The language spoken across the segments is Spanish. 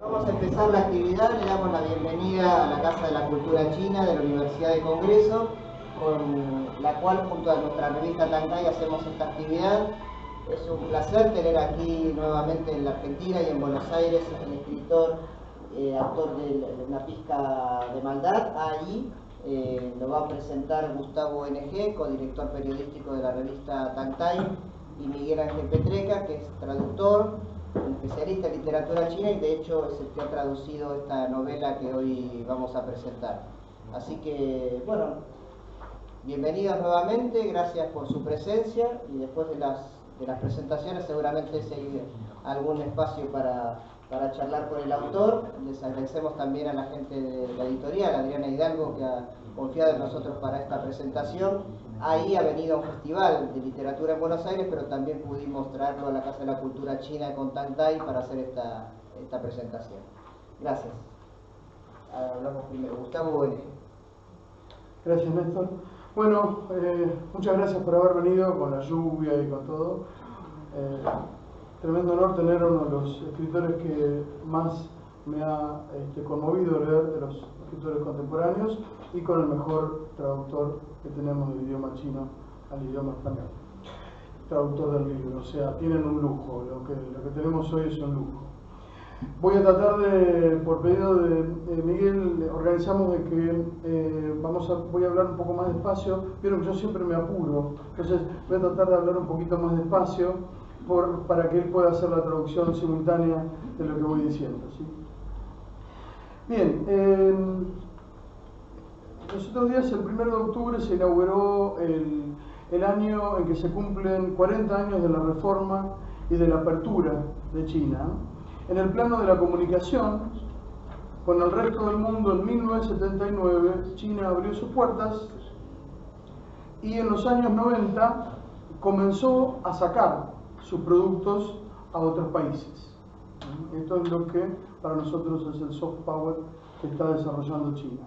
Vamos a empezar la actividad, le damos la bienvenida a la Casa de la Cultura China de la Universidad de Congreso, con la cual junto a nuestra revista Tangtai hacemos esta actividad. Es un placer tener aquí nuevamente en la Argentina y en Buenos Aires el escritor, autor de Una pizca de maldad, ahí. Lo va a presentar Gustavo NG, codirector periodístico de la revista Tangtai, y Miguel Ángel Petreca, que es traductor, especialista en literatura china y de hecho es el que ha traducido esta novela que hoy vamos a presentar. Así que, bueno, bienvenidos nuevamente, gracias por su presencia y después de las presentaciones seguramente si hay algún espacio para charlar con el autor. Les agradecemos también a la gente de la editorial, Adriana Hidalgo, que ha confiado en nosotros para esta presentación. Ahí ha venido a un festival de literatura en Buenos Aires, pero también pudimos traerlo a la Casa de la Cultura China con Tangtai para hacer esta presentación. Gracias. Hablamos primero. Gustavo Bonge. Gracias, Néstor. Bueno, muchas gracias por haber venido con la lluvia y con todo. Tremendo honor tener uno de los escritores que más me ha conmovido leer de los escritores contemporáneos y con el mejor traductor que tenemos del idioma chino al idioma español. Traductor del libro, o sea, tienen un lujo, lo que tenemos hoy es un lujo. Voy a tratar de, por pedido de Miguel, organizamos de que voy a hablar un poco más despacio. Vieron que yo siempre me apuro, entonces voy a tratar de hablar un poquito más despacio para que él pueda hacer la traducción simultánea de lo que voy diciendo, ¿sí? Bien, los otros días, el 1 de octubre, se inauguró el año en que se cumplen 40 años de la reforma y de la apertura de China. En el plano de la comunicación, con el resto del mundo, en 1979, China abrió sus puertas y en los años 90 comenzó a sacar sus productos a otros países. Esto es lo que para nosotros es el soft power que está desarrollando China.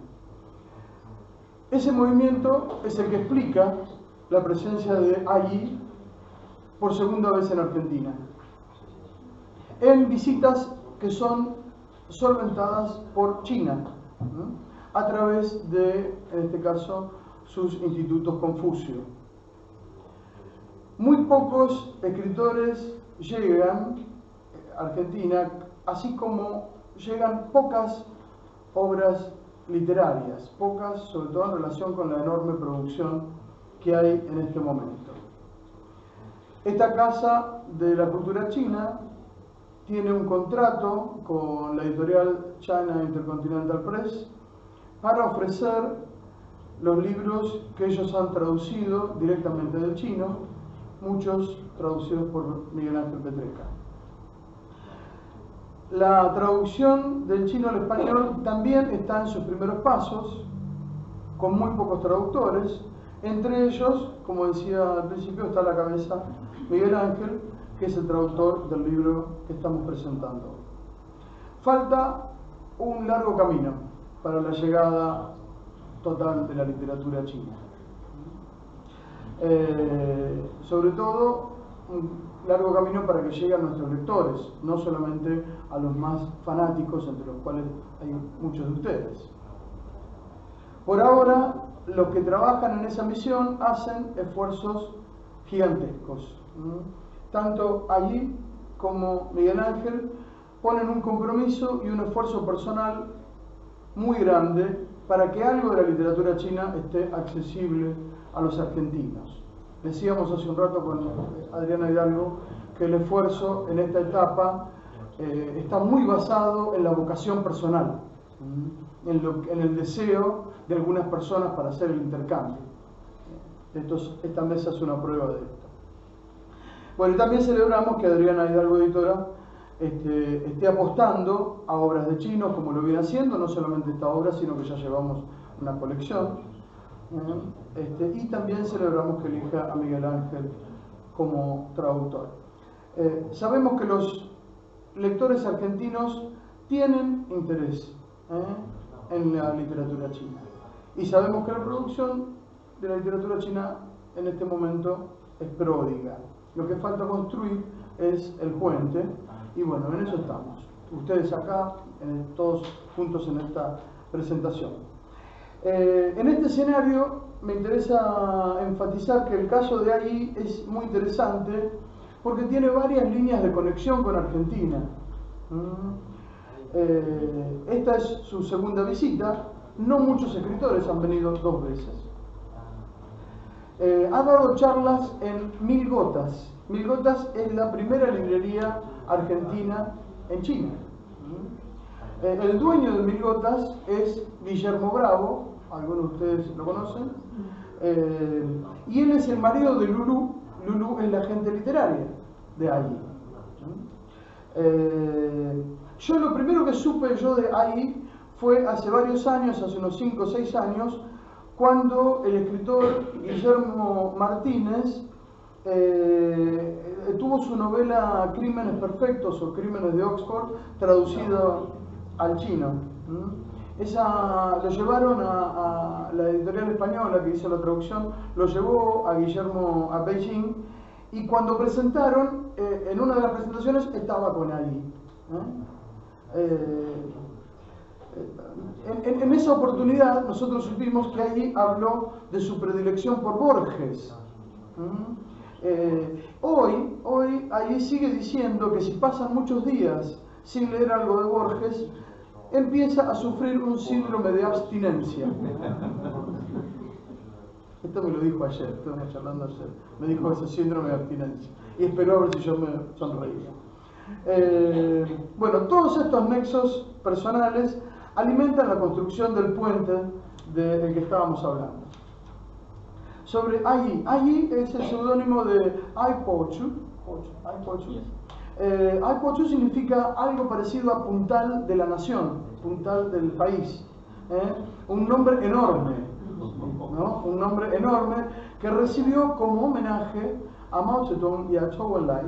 Ese movimiento es el que explica la presencia de allí por segunda vez en Argentina, en visitas que son solventadas por China, ¿no?, a través de, en este caso, sus institutos Confucio. Muy pocos escritores llegan a Argentina, así como llegan pocas obras literarias, pocas, sobre todo en relación con la enorme producción que hay en este momento. Esta Casa de la Cultura China tiene un contrato con la editorial China Intercontinental Press para ofrecer los libros que ellos han traducido directamente del chino, muchos traducidos por Miguel Ángel Petreca. La traducción del chino al español también está en sus primeros pasos, con muy pocos traductores. Entre ellos, como decía al principio, está a la cabeza Miguel Ángel, que es el traductor del libro que estamos presentando. Falta un largo camino para la llegada total de la literatura china. Sobre todo, un largo camino para que lleguen a nuestros lectores, no solamente a los más fanáticos, entre los cuales hay muchos de ustedes. Por ahora, los que trabajan en esa misión hacen esfuerzos gigantescos. Tanto allí como Miguel Ángel ponen un compromiso y un esfuerzo personal muy grande para que algo de la literatura china esté accesible a los argentinos. Decíamos hace un rato con Adriana Hidalgo que el esfuerzo en esta etapa está muy basado en la vocación personal, en el deseo de algunas personas para hacer el intercambio. Esta mesa es una prueba de esto. Bueno, y también celebramos que Adriana Hidalgo Editora esté apostando a obras de chinos, como lo viene haciendo, no solamente esta obra, sino que ya llevamos una colección. Y también celebramos que elija a Miguel Ángel como traductor. Sabemos que los lectores argentinos tienen interés en la literatura china. Y sabemos que la producción de la literatura china en este momento es pródiga. Lo que falta construir es el puente, y bueno, en eso estamos. ustedes acá, todos juntos en esta presentación. En este escenario me interesa enfatizar que el caso de Agui es muy interesante porque tiene varias líneas de conexión con Argentina. Esta es su segunda visita. No muchos escritores han venido 2 veces. Ha dado charlas en Mil Gotas. Mil Gotas es la primera librería argentina en China. El dueño de Mil Gotas es Guillermo Bravo, algunos de ustedes lo conocen, y él es el marido de Lulú. Lulú es la agente literaria de Agui. Yo lo primero que supe yo de Agui fue hace varios años, hace unos 5 o 6 años, cuando el escritor Guillermo Martínez tuvo su novela Crímenes Perfectos o Crímenes de Oxford traducida al chino. Lo llevaron a la editorial española que hizo la traducción, lo llevó a Guillermo a Beijing, y cuando presentaron, en una de las presentaciones estaba con Agui. En esa oportunidad nosotros supimos que Agui habló de su predilección por Borges. Hoy Agui sigue diciendo que si pasan muchos días sin leer algo de Borges, empieza a sufrir un síndrome de abstinencia. Esto me lo dijo ayer, estuvimos charlando ayer. Me dijo ese síndrome de abstinencia. Y esperó a ver si yo me sonreía. Bueno, todos estos nexos personales alimentan la construcción del puente del que estábamos hablando. Sobre Agui. Agui es el seudónimo de Ai Pochu. Ai Pochu significa algo parecido a puntal de la nación, puntal del país. Un nombre enorme, ¿no? Un nombre enorme que recibió como homenaje a Mao Zedong y a Zhou Enlai,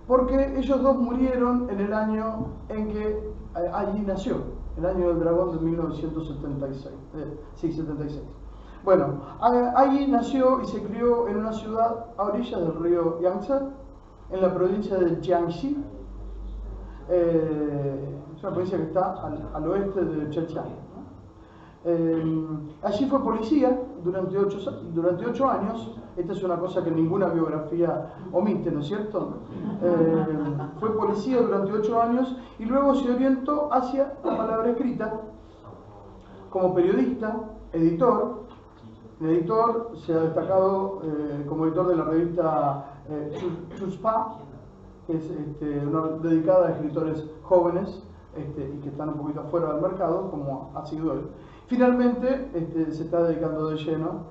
porque ellos dos murieron en el año en que Agui nació, el año del dragón de 1976. 76. Bueno, Agui nació y se crió en una ciudad a orillas del río Yangtze, en la provincia de Jiangxi. Es una provincia que está al oeste de Zhejiang. Allí fue policía durante 8 años. Esta es una cosa que ninguna biografía omite, ¿no es cierto? Fue policía durante 8 años y luego se orientó hacia la palabra escrita como periodista, editor. El editor se ha destacado como editor de la revista Chuspa, que es dedicada a escritores jóvenes y que están un poquito fuera del mercado, como ha sido él. Finalmente se está dedicando de lleno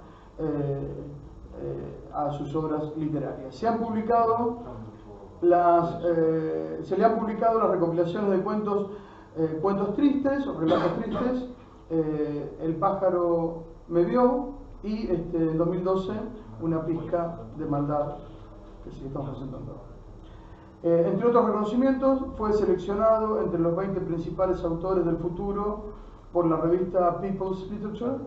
a sus obras literarias. Se le han publicado las recopilaciones de cuentos tristes o relatos tristes, El pájaro me vio, y en 2012 Una pizca de maldad, que sí estamos presentando ahora. Entre otros reconocimientos, fue seleccionado entre los 20 principales autores del futuro por la revista People's Literature.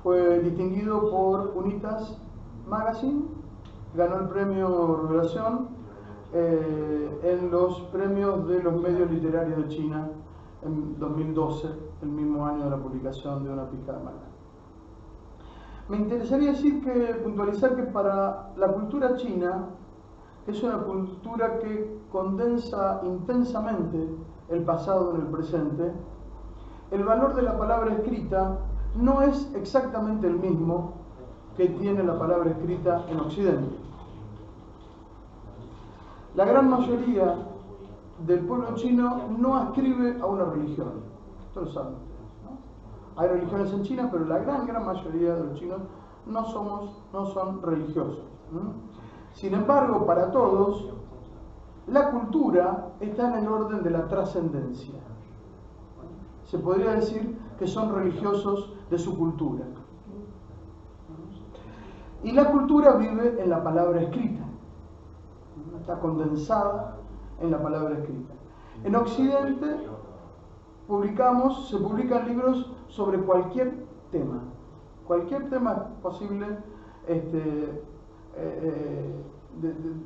Fue distinguido por Unitas Magazine, ganó el premio Revelación en los premios de los medios literarios de China en 2012, el mismo año de la publicación de Una pizca de maldad. Me interesaría puntualizar que para la cultura china, que es una cultura que condensa intensamente el pasado en el presente, el valor de la palabra escrita no es exactamente el mismo que tiene la palabra escrita en Occidente. La gran mayoría del pueblo chino no adscribe a una religión. Esto lo saben ustedes, ¿no? Hay religiones en China, pero la gran mayoría de los chinos no son religiosos. Sin embargo, para todos, la cultura está en el orden de la trascendencia. Se podría decir que son religiosos de su cultura. Y la cultura vive en la palabra escrita. Está condensada en la palabra escrita. En Occidente se publican libros sobre cualquier tema posible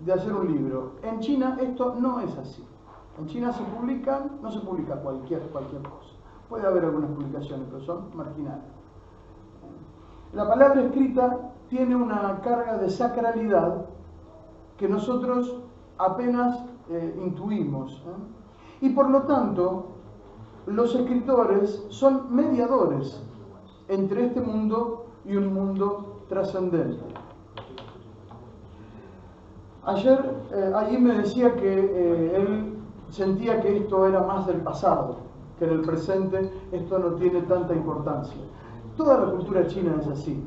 de hacer un libro. En China esto no es así. En China se publican, no se publica cualquier cosa. Puede haber algunas publicaciones, pero son marginales. La palabra escrita tiene una carga de sacralidad que nosotros apenas intuimos. Y por lo tanto, los escritores son mediadores entre este mundo y un mundo trascendente. Ayer, allí me decía que él sentía que esto era más del pasado, que en el presente esto no tiene tanta importancia. Toda la cultura china es así.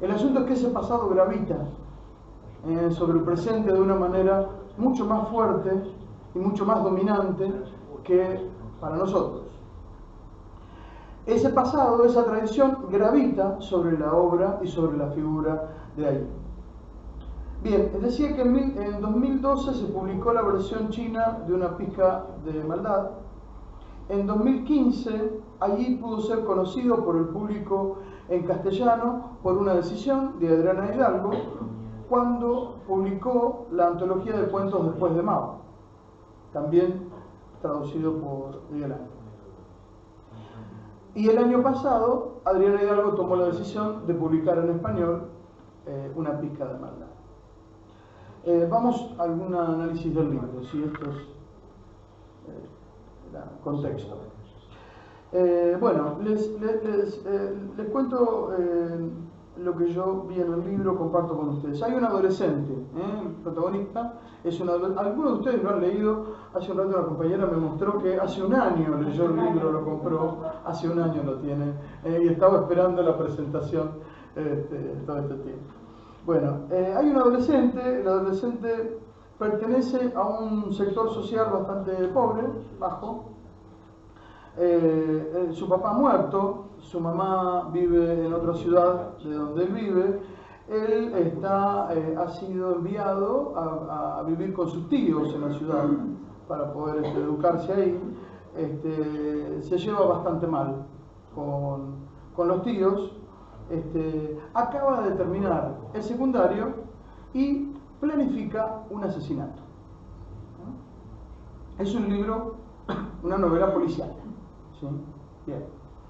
El asunto es que ese pasado gravita sobre el presente de una manera mucho más fuerte y mucho más dominante que para nosotros. Ese pasado, esa tradición gravita sobre la obra y sobre la figura de ahí. Bien, decía que en 2012 se publicó la versión china de Una pizca de maldad. En 2015, allí pudo ser conocido por el público en castellano por una decisión de Adriana Hidalgo cuando publicó la antología de cuentos Después de Mao, también traducido por Miguel Ángel. Y el año pasado, Adriana Hidalgo tomó la decisión de publicar en español Una pizca de maldad. Vamos a algún análisis del libro, si esto es contexto. Bueno, les cuento lo que yo vi en el libro, comparto con ustedes. Hay un adolescente, el protagonista es un adolescente. Algunos de ustedes lo han leído. Hace un rato una compañera me mostró que hace un año leyó el libro, lo compró, hace un año lo tiene, y estaba esperando la presentación todo este tiempo. Bueno, hay un adolescente. El adolescente pertenece a un sector social bastante pobre, bajo. Su papá ha muerto, su mamá vive en otra ciudad de donde él vive. Él ha sido enviado a vivir con sus tíos en la ciudad para poder educarse ahí. Se lleva bastante mal con los tíos. Acaba de terminar el secundario y planifica un asesinato. Es un libro, una novela policial. ¿Sí? Bien.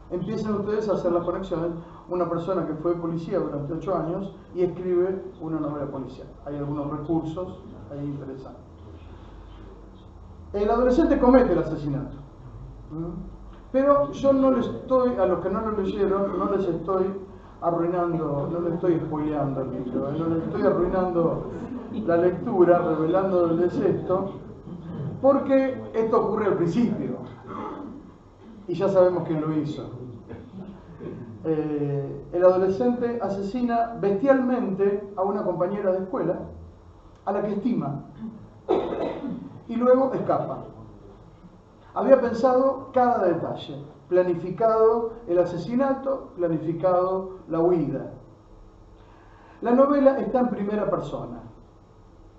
Empiezan ustedes a hacer las conexiones. Una persona que fue policía durante 8 años y escribe una novela policial. Hay algunos recursos ahí interesantes. El adolescente comete el asesinato. Pero yo no les estoy, a los que no lo leyeron, no les estoy arruinando, no les estoy spoileando el libro, no les estoy arruinando la lectura, revelándoles esto, porque esto ocurre al principio. Y ya sabemos quién lo hizo. El adolescente asesina bestialmente a una compañera de escuela, a la que estima, y luego escapa. Había pensado cada detalle, planificado el asesinato, planificado la huida. La novela está en primera persona.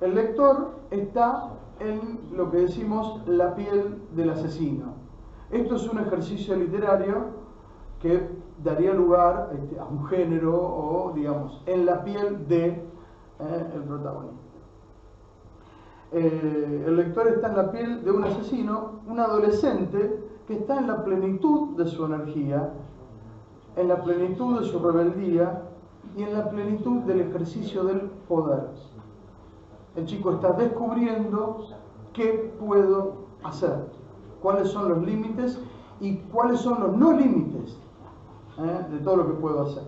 El lector está en lo que decimos la piel del asesino. Esto es un ejercicio literario que daría lugar a un género o, digamos, en la piel de el protagonista. El lector está en la piel de un asesino, un adolescente que está en la plenitud de su energía, en la plenitud de su rebeldía y en la plenitud del ejercicio del poder. El chico está descubriendo qué puedo hacer, cuáles son los límites y cuáles son los no límites de todo lo que puedo hacer.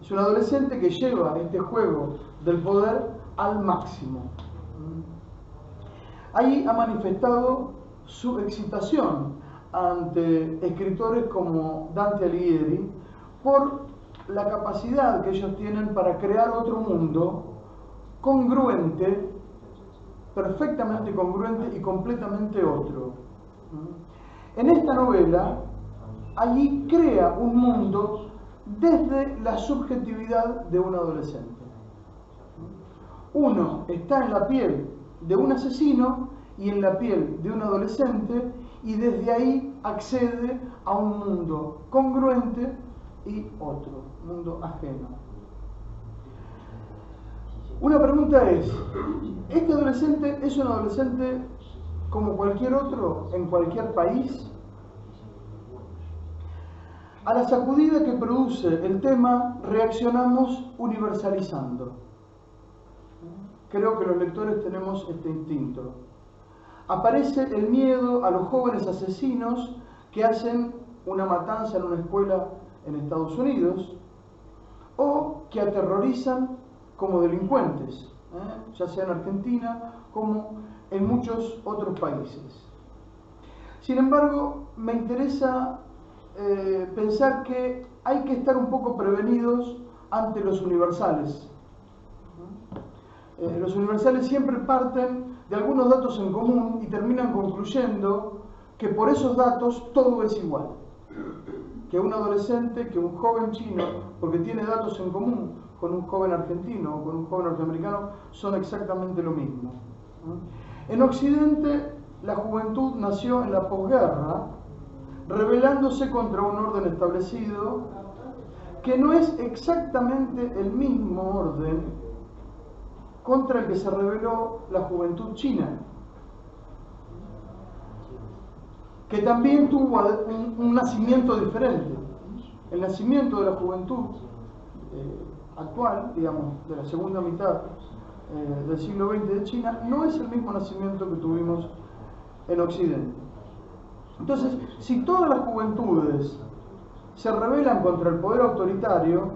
Es un adolescente que lleva este juego del poder al máximo. Ahí ha manifestado su excitación ante escritores como Dante Alighieri por la capacidad que ellos tienen para crear otro mundo congruente, perfectamente congruente y completamente otro. En esta novela, allí crea un mundo desde la subjetividad de un adolescente. Uno está en la piel de un asesino y en la piel de un adolescente, y desde ahí accede a un mundo congruente y otro, mundo ajeno. Una pregunta es, ¿este adolescente es un adolescente como cualquier otro en cualquier país? A la sacudida que produce el tema reaccionamos universalizando. Creo que los lectores tenemos este instinto. Aparece el miedo a los jóvenes asesinos que hacen una matanza en una escuela en Estados Unidos o que aterrorizan como delincuentes, ya sea en Argentina como en muchos otros países. Sin embargo, me interesa pensar que hay que estar un poco prevenidos ante los universales. Los universales siempre parten de algunos datos en común y terminan concluyendo que por esos datos todo es igual. Que un adolescente, que un joven chino, porque tiene datos en común con un joven argentino o con un joven norteamericano, son exactamente lo mismo. En Occidente, la juventud nació en la posguerra, rebelándose contra un orden establecido que no es exactamente el mismo orden contra el que se rebeló la juventud china, que también tuvo un nacimiento diferente. El nacimiento de la juventud actual, digamos, de la segunda mitad del siglo XX de China, no es el mismo nacimiento que tuvimos en Occidente. Entonces, si todas las juventudes se rebelan contra el poder autoritario,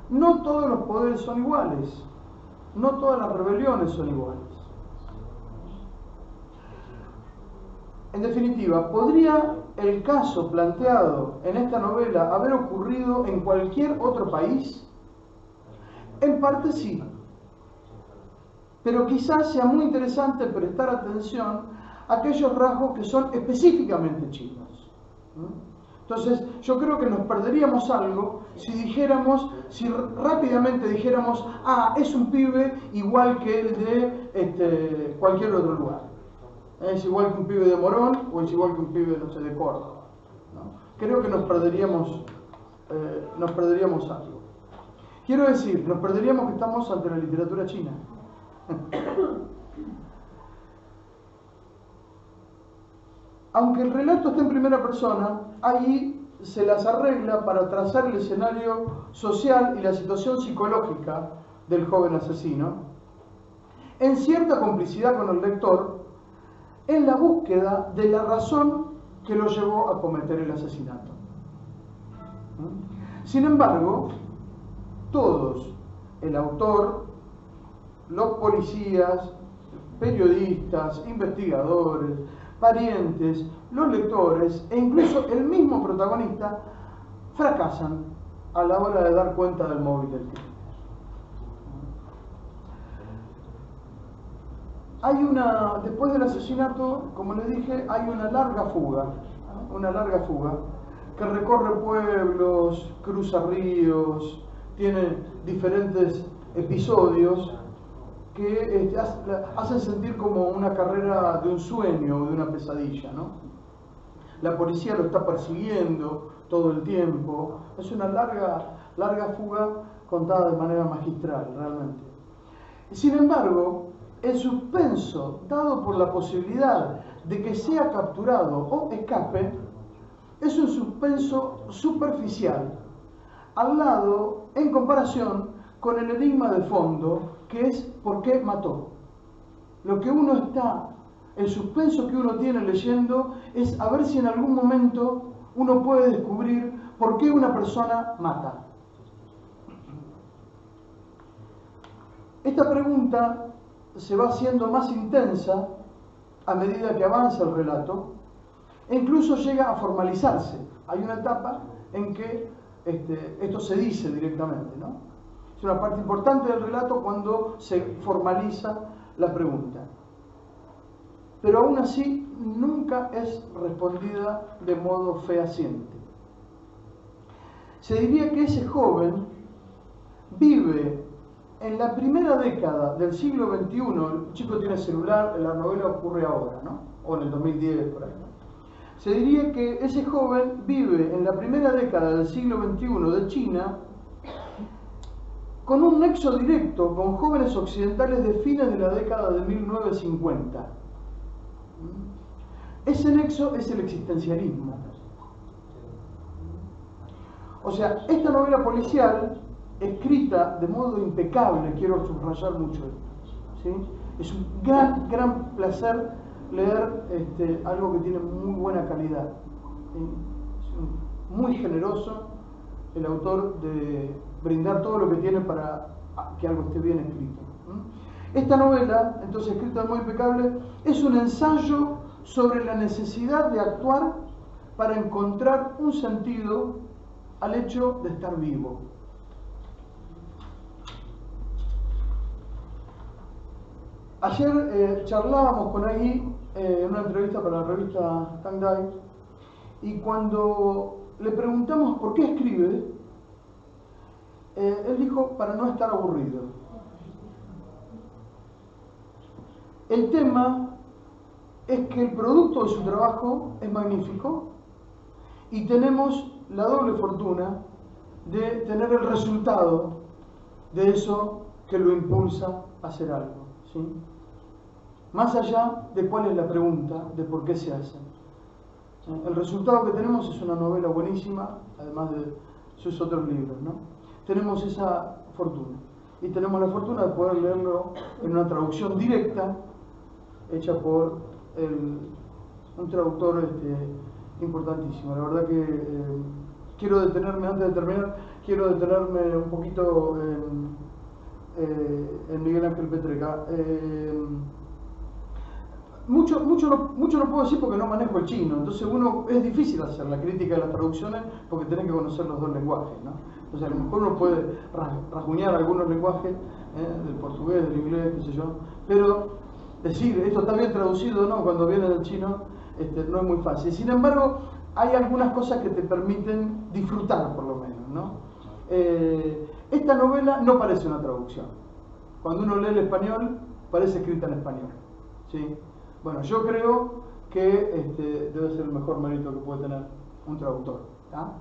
no todos los poderes son iguales, no todas las rebeliones son iguales. En definitiva, ¿podría el caso planteado en esta novela haber ocurrido en cualquier otro país? En parte sí, pero quizás sea muy interesante prestar atención a aquellos rasgos que son específicamente chinos. Entonces, yo creo que nos perderíamos algo si rápidamente dijéramos, es un pibe igual que el de cualquier otro lugar. Es igual que un pibe de Morón o es igual que un pibe, no sé, de Córdoba, ¿no? Creo que nos perderíamos algo. Quiero decir, nos perderíamos que estamos ante la literatura china. Aunque el relato está en primera persona, allí se las arregla para trazar el escenario social y la situación psicológica del joven asesino, en cierta complicidad con el lector, en la búsqueda de la razón que lo llevó a cometer el asesinato. Sin embargo, todos, el autor, los policías, periodistas, investigadores, parientes, los lectores e incluso el mismo protagonista fracasan a la hora de dar cuenta del móvil del crimen. Después del asesinato, como les dije, hay una larga fuga que recorre pueblos, cruza ríos, tiene diferentes episodios que hacen sentir como una carrera de un sueño o de una pesadilla, ¿no? La policía lo está persiguiendo todo el tiempo. Es una larga fuga contada de manera magistral, realmente. Sin embargo, el suspenso dado por la posibilidad de que sea capturado o escape es un suspenso superficial, al lado, en comparación con el enigma de fondo, que es ¿por qué mató? El suspenso que uno tiene leyendo es a ver si en algún momento uno puede descubrir por qué una persona mata. Esta pregunta se va haciendo más intensa a medida que avanza el relato e incluso llega a formalizarse. Hay una etapa en que esto se dice directamente, ¿no? Es una parte importante del relato cuando se formaliza la pregunta. Pero aún así nunca es respondida de modo fehaciente. Se diría que ese joven vive en la primera década del siglo XXI, el chico tiene celular, la novela ocurre ahora, ¿no? O en el 2010, por ahí, ¿no? Se diría que ese joven vive en la primera década del siglo XXI de China con un nexo directo con jóvenes occidentales de fines de la década de 1950. Ese nexo es el existencialismo. O sea, esta novela policial, escrita de modo impecable, quiero subrayar mucho esto, ¿sí? Es un gran placer leer algo que tiene muy buena calidad. Es muy generoso el autor de brindar todo lo que tiene para que algo esté bien escrito. Esta novela, entonces, escrita de modo impecable, es un ensayo sobre la necesidad de actuar para encontrar un sentido al hecho de estar vivo. Ayer charlábamos con Agui en una entrevista para la revista Tangdai, y cuando le preguntamos por qué escribe, él dijo: para no estar aburrido. El tema es que el producto de su trabajo es magnífico y tenemos la doble fortuna de tener el resultado de eso que lo impulsa a hacer algo, ¿sí? Más allá de cuál es la pregunta de por qué se hace. El resultado que tenemos es una novela buenísima, además de sus otros libros, ¿no? Tenemos esa fortuna. Y tenemos la fortuna de poder leerlo en una traducción directa, hecha por un traductor importantísimo. La verdad que quiero detenerme, antes de terminar, quiero detenerme un poquito en Miguel Ángel Petreca. Mucho no puedo decir porque no manejo el chino, entonces es difícil hacer la crítica de las traducciones porque tenés que conocer los dos lenguajes, ¿no? Entonces a lo mejor uno puede rasguñar algunos lenguajes, del portugués, del inglés, qué sé yo, pero decir esto está bien traducido o no cuando viene del chino no es muy fácil. Sin embargo, hay algunas cosas que te permiten disfrutar, por lo menos, ¿no? Esta novela no parece una traducción. Cuando uno lee el español, parece escrita en español, ¿sí? Bueno, yo creo que debe ser el mejor mérito que puede tener un traductor, ¿tá?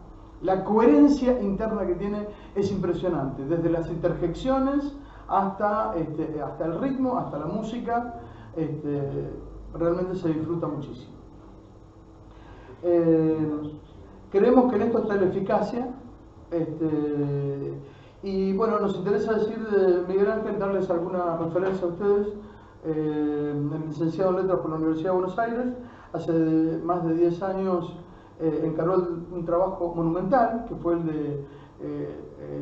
La coherencia interna que tiene es impresionante, desde las interjecciones hasta el ritmo, hasta la música, realmente se disfruta muchísimo. Creemos que en esto está la eficacia, y bueno, nos interesa decir de Miguel Ángel, darles alguna referencia a ustedes. El licenciado en Letras por la Universidad de Buenos Aires, hace más de 10 años encargó un trabajo monumental, que fue el de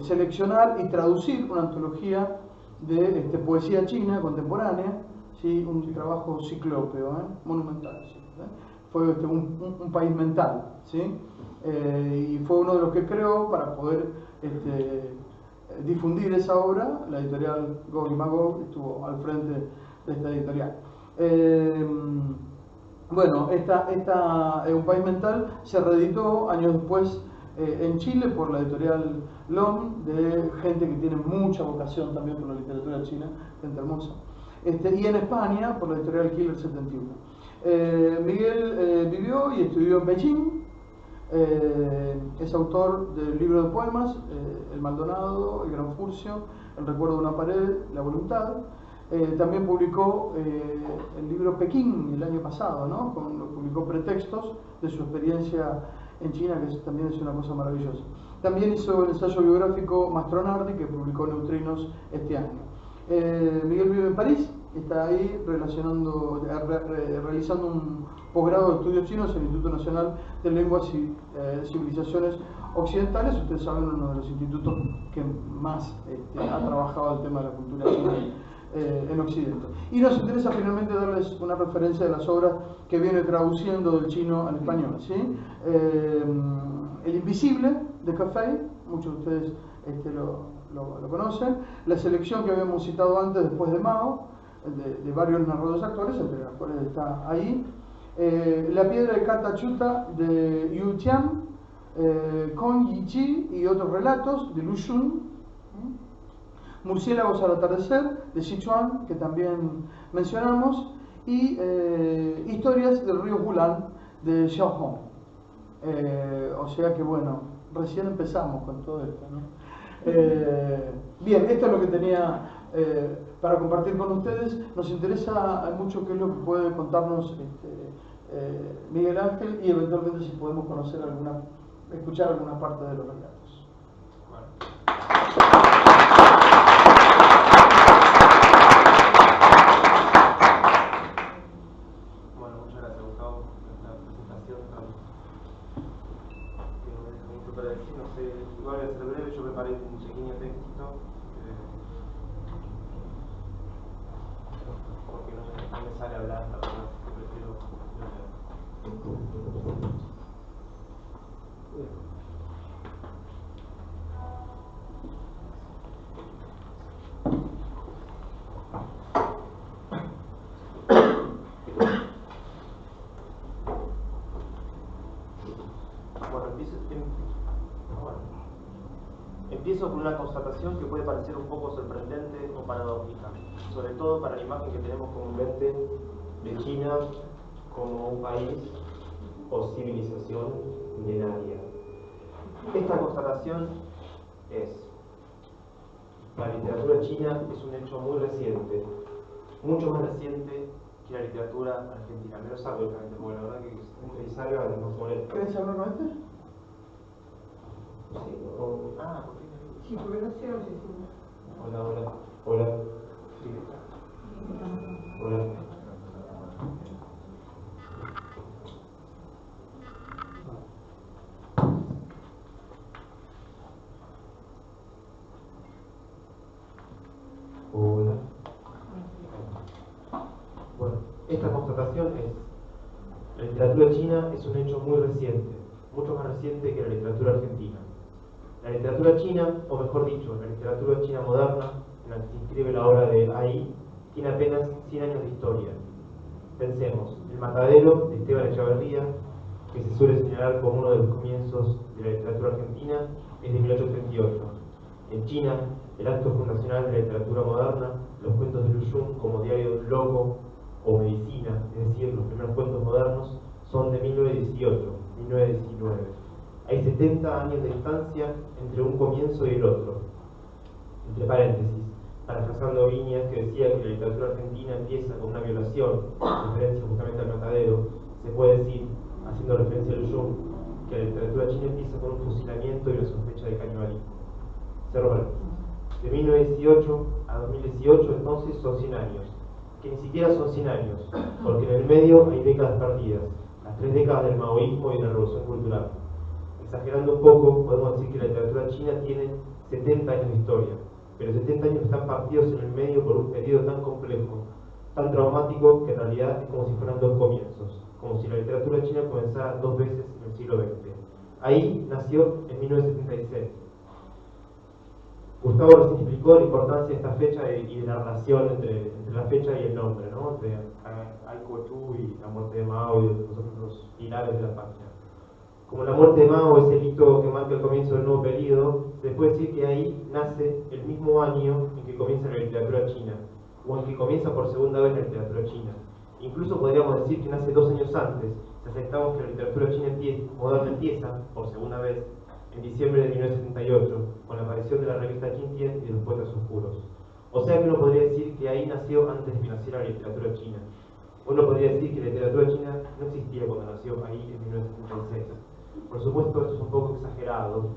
seleccionar y traducir una antología de poesía china contemporánea, ¿sí? Un trabajo ciclópeo, monumental, ¿sí? Fue un país mental, ¿sí? Y fue uno de los que creó para poder difundir esa obra. La editorial Gog y Magog estuvo al frente de esta editorial. Bueno, Un país mental se reeditó años después en Chile por la editorial LOM, de gente que tiene mucha vocación también por la literatura china, gente hermosa. Y en España por la editorial Killer 71. Miguel vivió y estudió en Beijing. Es autor del libro de poemas El Maldonado, El Gran Furcio, El Recuerdo de una Pared, La Voluntad. También publicó el libro Pekín el año pasado, ¿no? Publicó pretextos de su experiencia en China, que también es una cosa maravillosa. También hizo el ensayo biográfico Mastronardi, que publicó Neutrinos este año. Miguel vive en París, está ahí realizando un posgrado de estudios chinos en el Instituto Nacional de Lenguas y Civilizaciones Occidentales. Ustedes saben, uno de los institutos que más ha trabajado el tema de la cultura china en Occidente. Y nos interesa finalmente darles una referencia de las obras que viene traduciendo del chino al español, ¿sí? El Invisible, de Café, muchos de ustedes lo conocen. La selección que habíamos citado antes, Después de Mao, de varios narradores actuales, entre los cuales está ahí. La Piedra de Catachuta, de Yu Tian, Kong Yichi y otros relatos, de Lu Xun. Murciélagos al atardecer, de Sichuan, que también mencionamos, y Historias del río Hulan, de Xiao Hong. O sea que bueno, recién empezamos con todo esto, ¿no? Bien, esto es lo que tenía para compartir con ustedes. Nos interesa mucho qué es lo que puede contarnos Miguel Ángel, y eventualmente si podemos conocer escuchar alguna parte de los relatos. Bueno, muchas gracias, Gustavo, por la presentación. Mucho para decir, no sé, igual voy a ser breve, yo preparé un pequeño textito, porque no me sale hablar, la verdad, que prefiero leer. Empiezo con una constatación que puede parecer un poco sorprendente o paradójica, sobre todo para la imagen que tenemos comúnmente de China como un país o civilización milenaria. Esta constatación es: la literatura china es un hecho muy reciente, mucho más reciente que la literatura argentina. Me lo saco directamente, porque la verdad que entre y salga nos molesta. ¿Querés hablar con este? Sí, o... Ah, ¿por qué? Sí, porque no sé si Hola, hola, hola. Sí. Hola. Hola. Bueno, esta constatación es: la literatura china es un hecho muy reciente, mucho más reciente que la literatura argentina. La literatura china, o mejor dicho, la literatura china moderna, en la que se inscribe la obra de Ai, tiene apenas 100 años de historia. Pensemos, El Matadero, de Esteban Echeverría, que se suele señalar como uno de los comienzos de la literatura argentina, es de 1838. En China, el acto fundacional de la literatura moderna, los cuentos de Lu Xun como Diario de un Loco o Medicina, es decir, los primeros cuentos modernos, son de 1918, 1919. Hay 70 años de distancia entre un comienzo y el otro. Entre paréntesis, parafrasando Viñas, que decía que la literatura argentina empieza con una violación, en referencia justamente al Matadero, se puede decir, haciendo referencia a Lu Xun, que la literatura china empieza con un fusilamiento y la sospecha de canibalismo. Cerro paréntesis. De 1918 a 2018, entonces, son 100 años, que ni siquiera son 100 años, porque en el medio hay décadas perdidas, las 3 décadas del maoísmo y de la revolución cultural. Exagerando un poco, podemos decir que la literatura china tiene 70 años de historia, pero 70 años están partidos en el medio por un periodo tan complejo, tan traumático, que en realidad es como si fueran dos comienzos, como si la literatura china comenzara 2 veces en el siglo XX. Ahí nació en 1976. Gustavo recién explicó la importancia de esta fecha y de la relación entre la fecha y el nombre, ¿no? Entre Ai Kuo-chu y la muerte de Mao y de los otros pilares de la página. Como la muerte de Mao es el hito que marca el comienzo del nuevo periodo, se puede decir que ahí nace el mismo año en que comienza la literatura china, o en que comienza por segunda vez la literatura china. Incluso podríamos decir que nace 2 años antes, si aceptamos que la literatura china moderna empieza, por segunda vez, en diciembre de 1978, con la aparición de la revista Qingtian y de los poetas oscuros. O sea que uno podría decir que ahí nació antes de que naciera la literatura china. Uno podría decir que la literatura china no existía cuando nació ahí en 1976. Por supuesto, esto es un poco exagerado,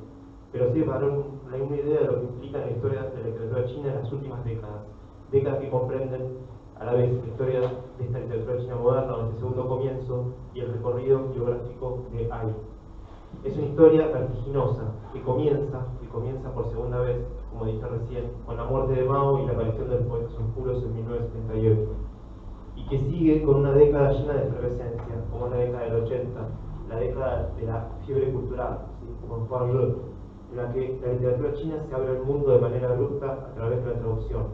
pero sirve para dar una idea de lo que implica la historia de la literatura china en las últimas décadas. Décadas que comprenden a la vez la historia de esta literatura china moderna, o este segundo comienzo, y el recorrido geográfico de Ai. Es una historia vertiginosa que comienza por segunda vez, como dije recién, con la muerte de Mao y la aparición de los poetas oscuros en 1978, y que sigue con una década llena de efervescencia, como la década del 80, la década de la fiebre cultural, ¿sí? Como en la que la literatura china se abre al mundo de manera abrupta a través de la traducción.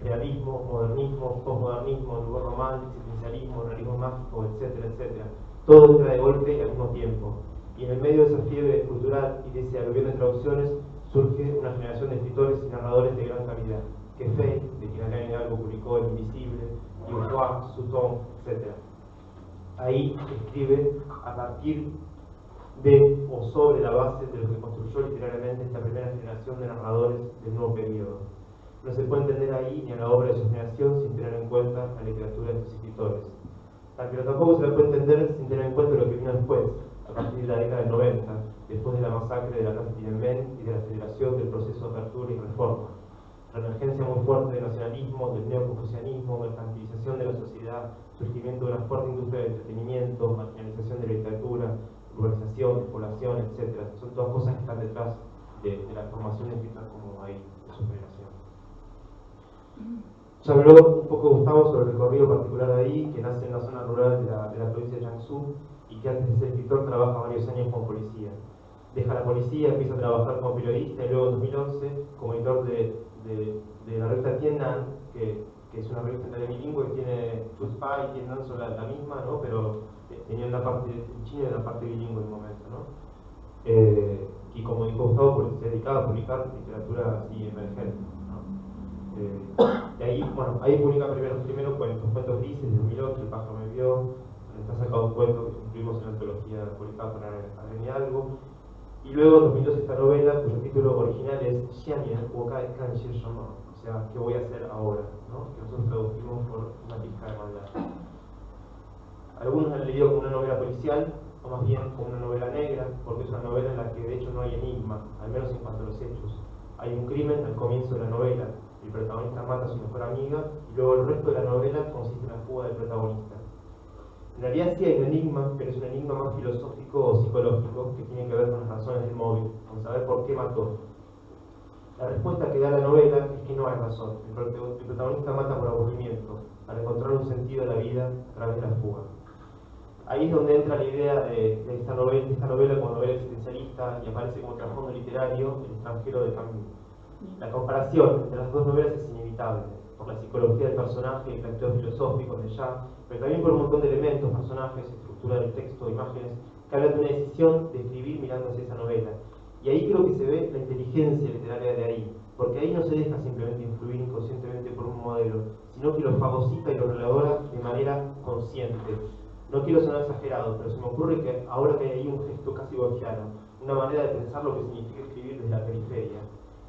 Realismo, modernismo, posmodernismo, nuevo romance, existencialismo, realismo mágico, etcétera, etcétera. Todo entra de golpe al mismo tiempo. Y en el medio de esa fiebre cultural y de ese aluvión de traducciones surge una generación de escritores y narradores de gran calidad. Que Fei, de quien acá en algo publicó El Invisible, Yuhua, Sutong, etc. Ahí escribe a partir de o sobre la base de lo que construyó literariamente esta primera generación de narradores del nuevo periodo. No se puede entender ahí ni a la obra de su generación sin tener en cuenta la literatura de sus escritores. pero tampoco se la puede entender sin tener en cuenta lo que vino después, a partir de la década del 90, después de la masacre de la Casa Tiananmen y de la aceleración del proceso de apertura y reforma. La emergencia muy fuerte del nacionalismo, del neoconfucianismo, mercantilización de la sociedad, surgimiento de una fuerte industria de entretenimiento, marginalización de la literatura, urbanización, despoblación, etc. Son todas cosas que están detrás de las formaciones que están como ahí, de su generación. Ya habló un poco Gustavo sobre el recorrido particular de ahí, que nace en la zona rural de la provincia de Jiangsu y que antes de ser escritor trabaja varios años como policía. Deja la policía, empieza a trabajar como periodista y luego en 2011 como editor de la revista Tiannan, que es una revista bilingüe que tiene Chuspa y Tiannan son la misma, ¿no? Pero tenía una parte en chino y una parte bilingüe en el momento, ¿no? Y como dijo Gustavo, se dedicaba a publicar literatura así emergente, ¿no? Y ahí, bueno, ahí publica primero cuentos grises de 2008, El pájaro me vio, donde está sacado un cuento que incluimos en la antología publicada por Adrián Hidalgo. Y luego en 2012 esta novela, cuyo título original es Xianyan Wokai Kan Xie Shema, o sea, ¿qué voy a hacer ahora? ¿No? Que nosotros traducimos por una pizca de maldad. Algunos la han leído como una novela policial, o más bien como una novela negra, porque es una novela en la que de hecho no hay enigma, al menos en cuanto a los hechos. Hay un crimen al comienzo de la novela, el protagonista mata a su mejor amiga, y luego el resto de la novela consiste en la fuga del protagonista. En realidad sí hay un enigma, pero es un enigma más filosófico o psicológico que tiene que ver con las razones del móvil, con saber por qué mató. La respuesta que da la novela es que no hay razón. El protagonista mata por aburrimiento, para encontrar un sentido de la vida a través de la fuga. Ahí es donde entra la idea de esta novela como novela existencialista y aparece como trasfondo literario El extranjero de Camus. La comparación entre las dos novelas es inevitable, por la psicología del personaje y el planteo filosófico de Jacques, pero también por un montón de elementos, personajes, estructura del texto, imágenes, que hablan de una decisión de escribir mirando hacia esa novela. Y ahí creo que se ve la inteligencia literaria de ahí, porque ahí no se deja simplemente influir inconscientemente por un modelo, sino que lo fagocita y lo relabora de manera consciente. No quiero sonar exagerado, pero se me ocurre que ahora que hay ahí un gesto casi borgiano, una manera de pensar lo que significa escribir desde la periferia.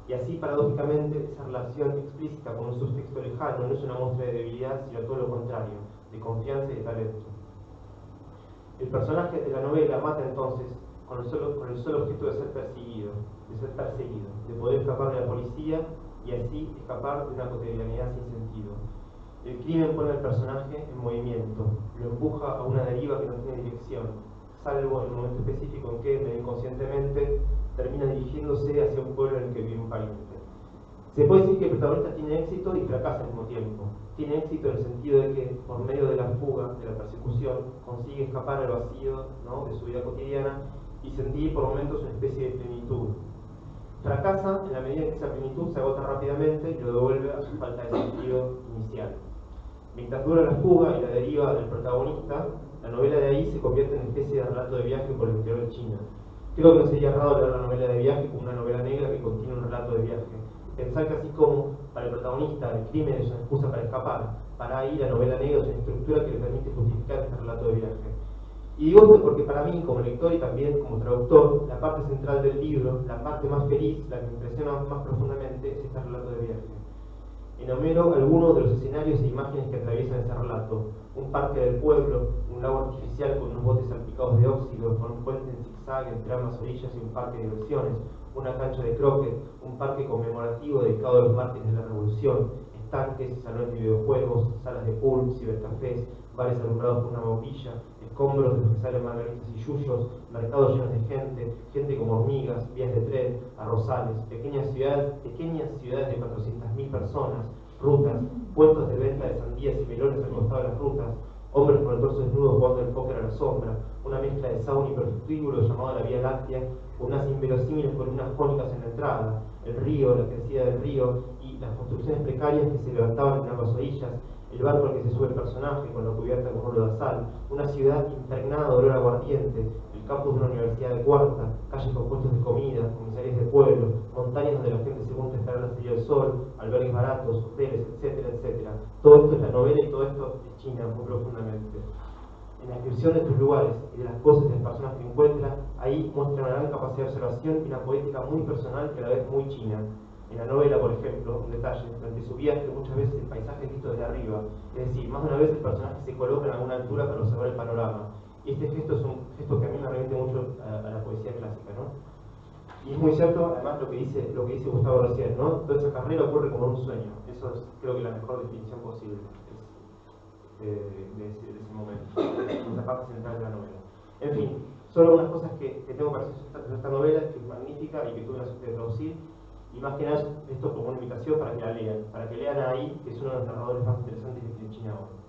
Y así, paradójicamente, esa relación explícita con un subtexto lejano no es una muestra de debilidad, sino todo lo contrario, de confianza y de talento. El personaje de la novela mata entonces con el solo objeto de ser perseguido, de poder escapar de la policía y así escapar de una cotidianidad sin sentido. El crimen pone al personaje en movimiento, lo empuja a una deriva que no tiene dirección, salvo en el momento específico en que, medio inconscientemente, termina dirigiéndose hacia un pueblo en el que vive un pariente. Se puede decir que el protagonista tiene éxito y fracasa al mismo tiempo. Tiene éxito en el sentido de que, por medio de la fuga, de la persecución, consigue escapar al vacío, ¿no?, de su vida cotidiana y sentir por momentos una especie de plenitud. Fracasa en la medida en que esa plenitud se agota rápidamente y lo devuelve a su falta de sentido inicial. Mientras dura la fuga y la deriva del protagonista, la novela de ahí se convierte en una especie de relato de viaje por el interior de China. Creo que no sería errado leer la novela de viaje como una novela negra que contiene un relato de viaje. Pensar que así como para el protagonista el crimen es una excusa para escapar, para ahí la novela negra es una estructura que le permite justificar este relato de viaje. Y digo esto porque para mí, como lector y también como traductor, la parte central del libro, la parte más feliz, la que me impresiona más profundamente, es este relato de viaje. Enumero algunos de los escenarios e imágenes que atraviesan ese relato. Un parque del pueblo, un lago artificial con unos botes salpicados de óxido, con un puente en zigzag entre ambas orillas y un parque de diversiones, una cancha de croquet, un parque conmemorativo dedicado a los mártires de la revolución, estanques, salones de videojuegos, salas de pool, cibercafés, bares alumbrados por una bombilla, escombros de los que salen margaritas y yuyos, mercados llenos de gente como hormigas, vías de tren, arrozales, pequeñas ciudades de 400.000 personas, rutas, puestos de venta de sandías y melones al costado de las rutas, hombres con el torso desnudo jugando al póker a la sombra, una mezcla de sauna y prostíbulo llamado la Vía Láctea, con unas inverosímiles columnas jónicas en la entrada, el río, la crecida del río y las construcciones precarias que se levantaban en ambas orillas, el barco al que se sube el personaje con la cubierta con oro de sal, una ciudad impregnada de olor aguardiente, el campus de una universidad de cuarta, calles con puestos de comida, comisarías de pueblo, montañas donde la gente se junta a esperar la salida del sol, albergues baratos, hoteles, etcétera, etcétera. Todo esto es la novela y todo esto es China muy profundamente. En la descripción de estos lugares y de las cosas y las personas que encuentra, ahí muestra una gran capacidad de observación y una poética muy personal que a la vez muy china. En la novela, por ejemplo, un detalle, durante su viaje muchas veces el paisaje es visto desde arriba, es decir, más de una vez el personaje se coloca en alguna altura para observar el panorama. Y este gesto es un gesto que a mí me remite mucho a la poesía clásica, ¿no? Y es muy cierto, además, lo que dice Gustavo recién, ¿no? Toda esa carrera ocurre como un sueño. Eso es, creo que, la mejor definición posible de ese momento, de esa parte central de la novela. En fin, solo unas cosas que tengo para decir sobre esta novela, que es magnífica y que tuve la suerte de traducir, y más que nada esto como una invitación para que la lean, para que lean ahí, que es uno de los narradores más interesantes que tiene China ahora.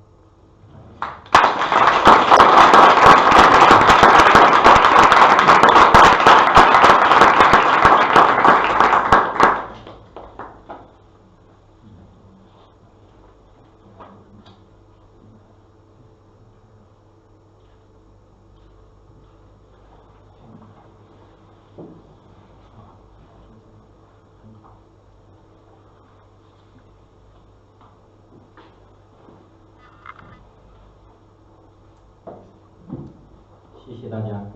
谢谢大家。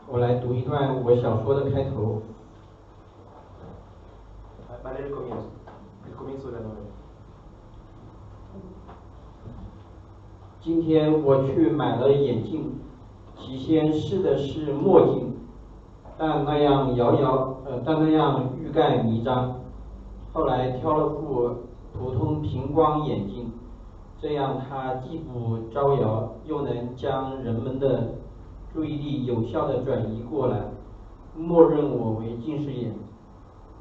我来读一段我小说的开头。Va a leer el comienzo de la novela. 今天我去买了眼镜，起先试的是墨镜，但那样欲盖弥彰。后来挑了副普通平光眼镜，这样它既不招摇，又能将人们的注意力有效地转移过来，默认我为近视眼。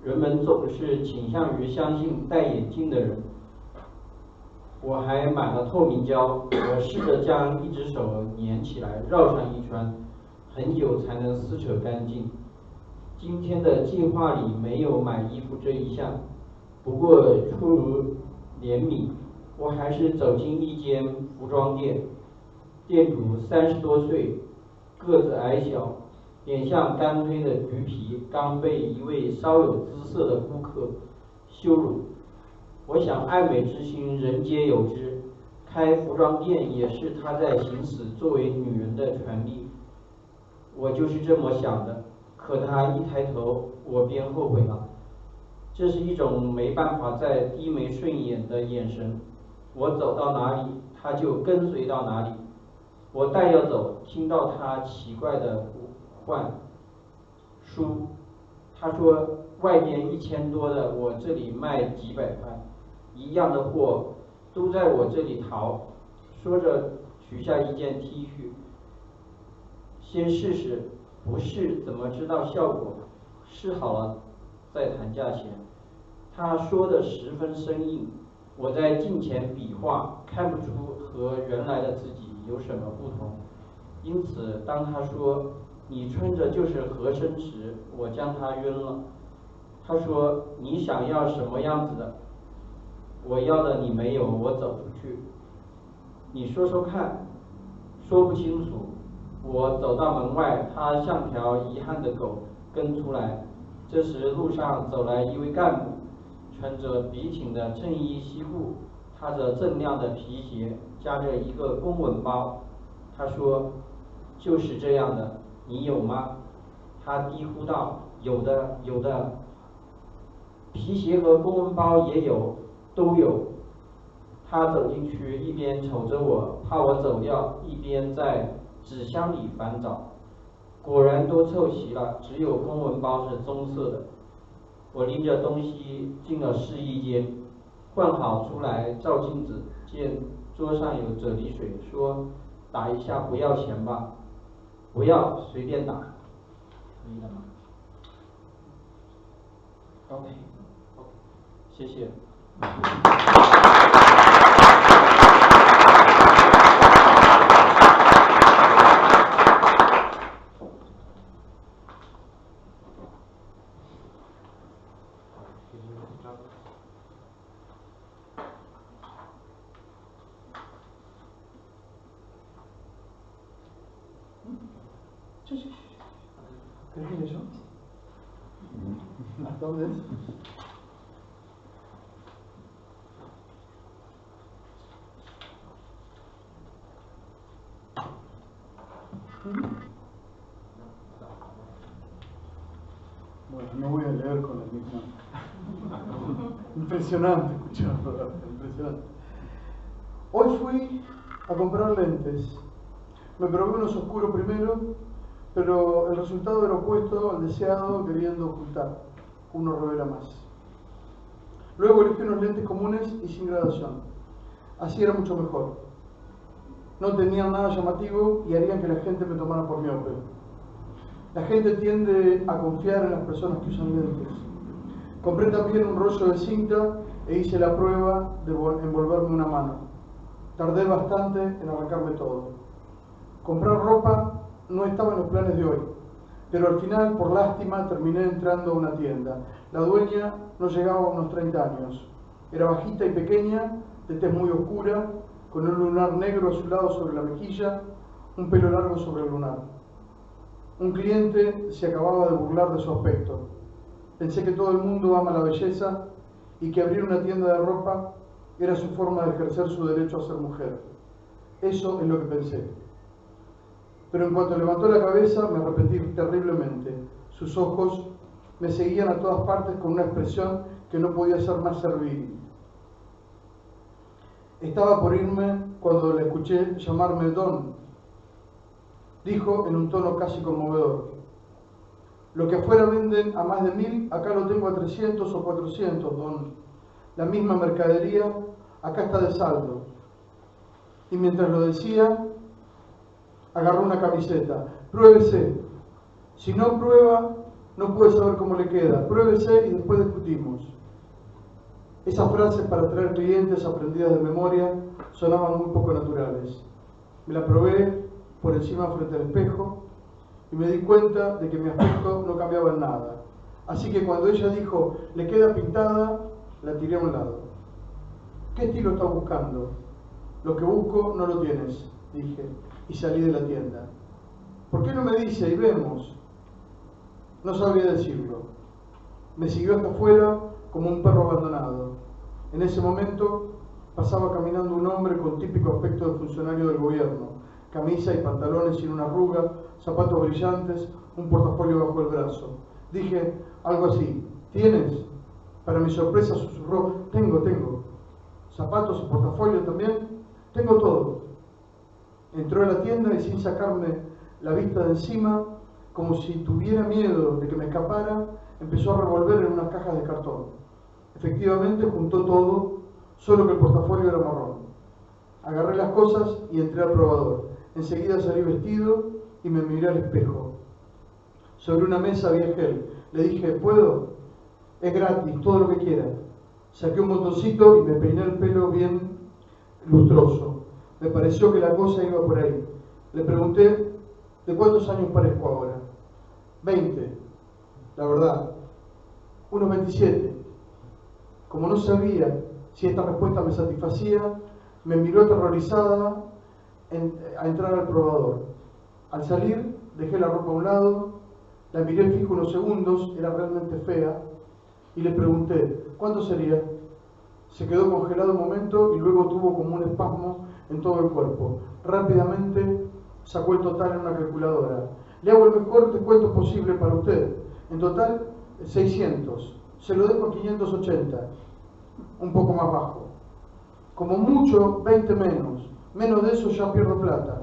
人们总是倾向于相信戴眼镜的人。我还买了透明胶，我试着将一只手粘起来，绕上一圈，很久才能撕扯干净。今天的计划里没有买衣服这一项，不过出于怜悯，我还是走进一间服装店，店主30多岁，个子矮小，脸像干推的驴皮，刚被一位稍有姿色的顾客羞辱。我想爱美之心人皆有之，开服装店也是她在行使作为女人的权利。我就是这么想的，可她一抬头，我便后悔了。这是一种没办法再低眉顺眼的眼神，我走到哪里，她就跟随到哪里。我待要走，听到她奇怪的呼唤，书。她说外边1000多的，我这里卖几百块。一样的货都在我这里淘，说着取下一件 T 恤，先试试，不试怎么知道效果？试好了再谈价钱。他说的十分生硬，我在镜前比划，看不出和原来的自己有什么不同。因此，当他说你穿着就是合身时，我将他晕了。他说你想要什么样子的？我要的你没有，我走出去。你说说看。说不清楚。我走到门外，他像条遗憾的狗跟出来。这时路上走来一位干部，穿着笔挺的衬衣西裤，踏着锃亮的皮鞋，夹着一个公文包。他说就是这样的，你有吗？他低呼道有的有的。皮鞋和公文包也有，都有。他走进去，一边瞅着我，怕我走掉，一边在纸箱里翻找。果然都凑齐了，只有公文包是棕色的。我拎着东西进了试衣间，换好出来照镜子，见桌上有啫喱水，说打一下不要钱吧？不要，随便打。可以了吗 ？OK， 谢谢。¿Qué es eso? ¿Dónde es? Bueno, no voy a leer con la misma. Impresionante escucharlo, impresionante. Hoy fui a comprar lentes. Me probé unos oscuros primero, pero el resultado era opuesto al deseado, queriendo ocultar. Uno revela más. Luego elegí unos lentes comunes y sin gradación. Así era mucho mejor. No tenían nada llamativo y harían que la gente me tomara por miope. La gente tiende a confiar en las personas que usan lentes. Compré también un rollo de cinta e hice la prueba de envolverme una mano. Tardé bastante en arrancarme todo. Comprar ropa no estaba en los planes de hoy, pero al final, por lástima, terminé entrando a una tienda. La dueña no llegaba a unos 30 años. Era bajita y pequeña, de tez muy oscura, con un lunar negro azulado sobre la mejilla, un pelo largo sobre el lunar. Un cliente se acababa de burlar de su aspecto. Pensé que todo el mundo ama la belleza y que abrir una tienda de ropa era su forma de ejercer su derecho a ser mujer. Eso es lo que pensé. Pero en cuanto levantó la cabeza me arrepentí terriblemente. Sus ojos me seguían a todas partes con una expresión que no podía ser más servil. Estaba por irme cuando la escuché llamarme Don. Dijo en un tono casi conmovedor: lo que afuera venden a más de 1000, acá lo tengo a 300 o 400, Don. La misma mercadería, acá está de saldo. Y mientras lo decía, agarró una camiseta. Pruébese. Si no prueba, no puede saber cómo le queda. Pruébese y después discutimos. Esas frases para atraer clientes aprendidas de memoria sonaban muy poco naturales. Me la probé por encima frente al espejo y me di cuenta de que mi aspecto no cambiaba en nada. Así que cuando ella dijo, le queda pintada, la tiré a un lado. ¿Qué estilo está buscando? Lo que busco no lo tienes, dije, y salí de la tienda. ¿Por qué no me dice y vemos? No sabía decirlo. Me siguió hasta afuera como un perro abandonado. En ese momento pasaba caminando un hombre con típico aspecto de funcionario del gobierno, camisa y pantalones sin una arruga, zapatos brillantes, un portafolio bajo el brazo. Dije algo así: ¿tienes? Para mi sorpresa susurró: tengo. ¿Zapatos y portafolio también? Tengo todo. Entró a la tienda y sin sacarme la vista de encima, como si tuviera miedo de que me escapara, empezó a revolver en unas cajas de cartón. Efectivamente juntó todo, solo que el portafolio era marrón. Agarré las cosas y entré al probador. Enseguida salí vestido y me miré al espejo. Sobre una mesa había gel. Le dije: ¿puedo? Es gratis, todo lo que quiera. Saqué un botoncito y me peiné el pelo bien lustroso. Me pareció que la cosa iba por ahí. Le pregunté: ¿de cuántos años parezco ahora? 20. La verdad, unos 27. Como no sabía si esta respuesta me satisfacía, me miró aterrorizada a entrar al probador. Al salir, dejé la ropa a un lado, la miré fijo unos segundos, era realmente fea, y le pregunté: ¿cuánto sería? Se quedó congelado un momento y luego tuvo como un espasmo en todo el cuerpo. Rápidamente sacó el total en una calculadora. Le hago el mejor descuento posible para usted. En total, 600. Se lo dejo a 580. Un poco más bajo. Como mucho, 20 menos. Menos de eso ya pierdo plata.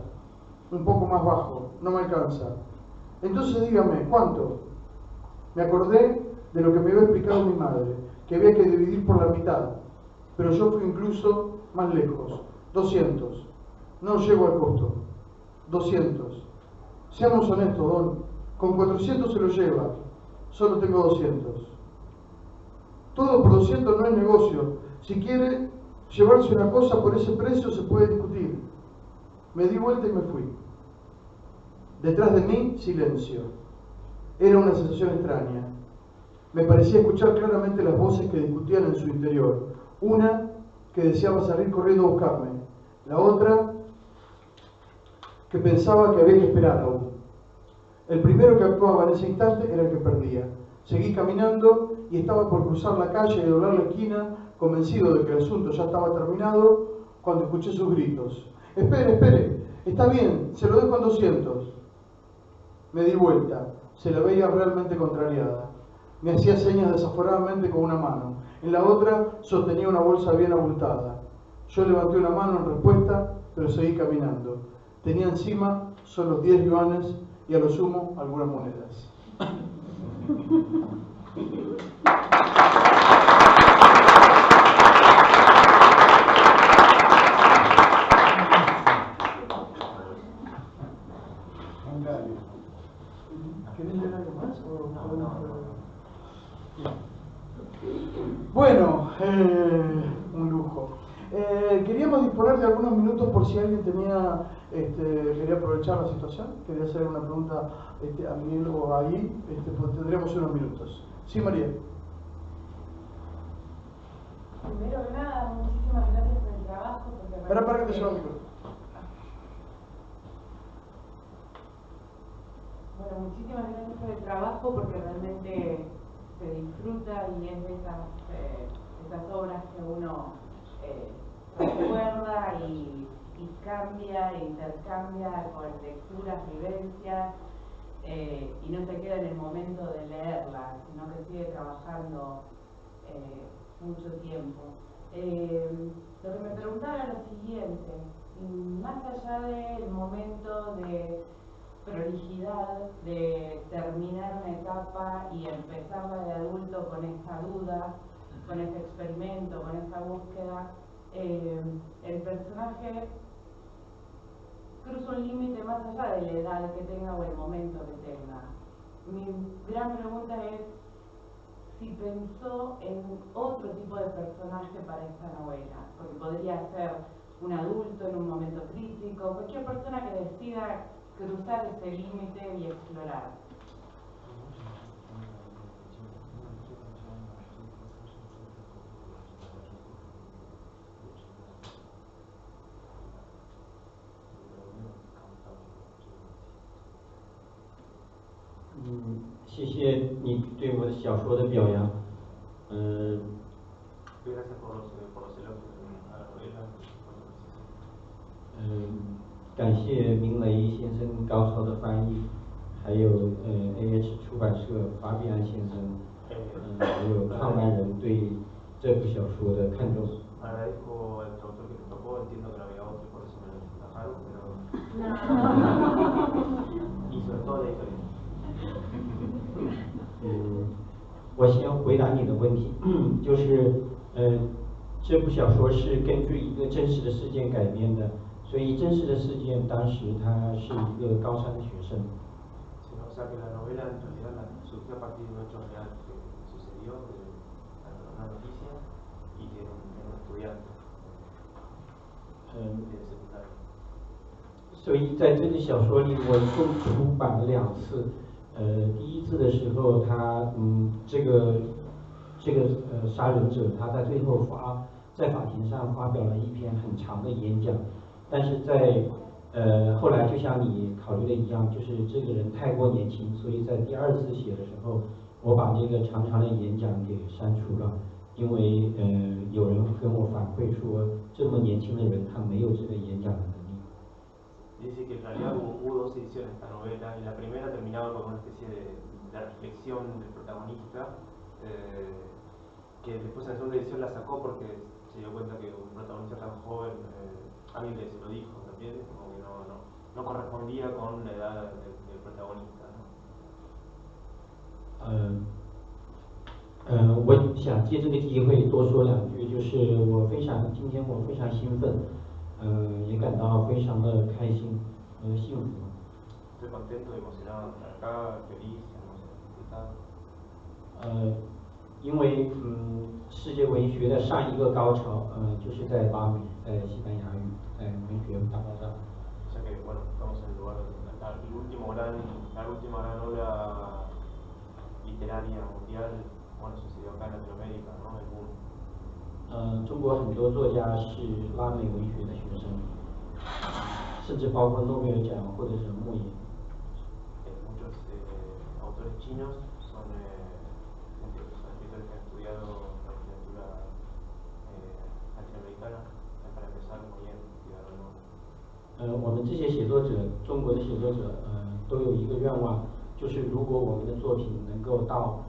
Un poco más bajo. No me alcanza. Entonces dígame, ¿cuánto? Me acordé de lo que me había explicado mi madre, que había que dividir por la mitad. Pero yo fui incluso más lejos. 200. No llego al costo. 200. Seamos honestos, Don. Con 400 se lo lleva. Solo tengo 200. Todo por 200 no es negocio. Si quiere llevarse una cosa por ese precio se puede discutir. Me di vuelta y me fui. Detrás de mí, silencio. Era una sensación extraña. Me parecía escuchar claramente las voces que discutían en su interior. Una que deseaba salir corriendo a buscarme. La otra que pensaba que había que esperar aún. El primero que actuaba en ese instante era el que perdía. Seguí caminando y estaba por cruzar la calle y doblar la esquina, convencido de que el asunto ya estaba terminado, cuando escuché sus gritos. Espere, está bien, se lo dejo en 200. Me di vuelta, se la veía realmente contrariada. Me hacía señas desaforadamente con una mano. En la otra sostenía una bolsa bien abultada. Yo levanté una mano en respuesta, pero seguí caminando. Tenía encima solo 10 yuanes y a lo sumo algunas monedas. ¿Querés leer algo más? Bueno, un lujo. Queríamos disponer de algunos minutos por si alguien quería aprovechar la situación, quería hacer una pregunta a Miguel o ahí, pues tendremos unos minutos. Sí, María. Primero que nada, muchísimas gracias por el trabajo. Para que te lleve el micrófono. Bueno, muchísimas gracias por el trabajo porque realmente se disfruta y es de esas obras que uno recuerda y cambia e intercambia con lecturas, vivencias y no se queda en el momento de leerlas, sino que sigue trabajando mucho tiempo. Lo que me preguntaba era lo siguiente, más allá del momento de prolijidad de terminar una etapa y empezarla de adulto con esta duda, con este experimento, con esta búsqueda, el personaje cruza un límite más allá de la edad que tenga o el momento que tenga. Mi gran pregunta es si pensó en otro tipo de personaje para esta novela, porque podría ser un adulto en un momento crítico, cualquier persona que decida cruzar ese límite y explorar.谢谢你对我的小说的表扬。感谢明雷先生高超的翻译，还有AH 出版社法比安先生，还有创办人对这部小说的看重。Agradezco al traductor que me tocó, entiendo que no había otro, por eso me lo dejaron, pero y sobre todo la historia. 我先回答你的问题，就是这部小说是根据一个真实的事件改编的，所以真实的事件当时他是一个高三的学生。O sea que la novela en realidad surgió a partir de un hecho real que sucedió, de una noticia y que era un estudiante de secundaria. 所以在这个小说里，我一共出版了2次。第一次的时候，他这个杀人者他在最后在法庭上发表了一篇很长的演讲，但是在后来就像你考虑的一样，就是这个人太过年轻，所以在第2次写的时候，我把那个长长的演讲给删除了，因为有人跟我反馈说，这么年轻的人他没有这个演讲的能力。Dice que en realidad hubo 2 ediciones de esta novela y la primera terminaba con una especie de reflexión del protagonista que después en la segunda edición la sacó porque se dio cuenta que un protagonista tan joven, alguien le se lo dijo también, como que no correspondía con la edad del protagonista, ¿no? 我想借这个机会多说2句，就是今天我非常兴奋。也感到非常的开心和幸福。Estoy contento, emocionado de estar acá, feliz, emocionado. 因为世界文学的上一个高潮，就是在拉美，在西班牙语，在文学大爆炸。O sea que bueno, estamos en el lugar la última gran ola literaria mundial, bueno, sucedió acá en Latinoamérica, ¿no? El boom. 中国很多作家是拉美文学的学生，甚至包括诺贝尔奖或者是莫言。Muchos autores chinos son escritores que han estudiado la literatura latinoamericana, para empezar muy bien, estudiaron. 我们这些写作者，中国的写作者，都有一个愿望，就是如果我们的作品能够到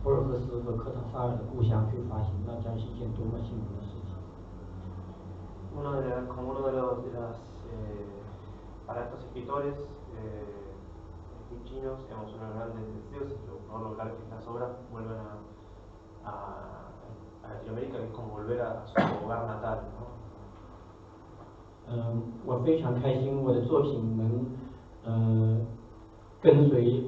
博尔赫斯和科塔萨尔的故乡去发行，那将是一件多么幸福的事情。Para estos escritores chinos, digamos, uno de los grandes deseos es poder lograr que estas obras vuelvan a Latinoamérica, que es como volver a su hogar natal, ¿no? 我非常开心，我的作品能跟随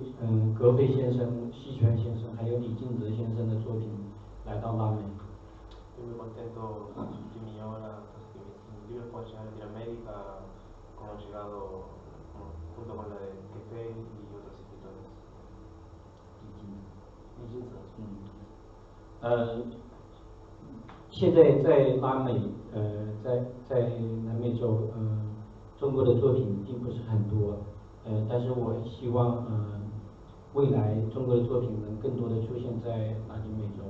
格非先生、西泉先生还有李敬泽先生的作品来到拉美。Estoy muy contento que mi obra, que mis libros puedan llegar a Latinoamérica, como han llegado junto con la de Kefe y otros escritores. 现在在拉美，在南美洲，中国的作品并不是很多，但是我希望，未来中国的作品能更多的出现在拉丁美洲。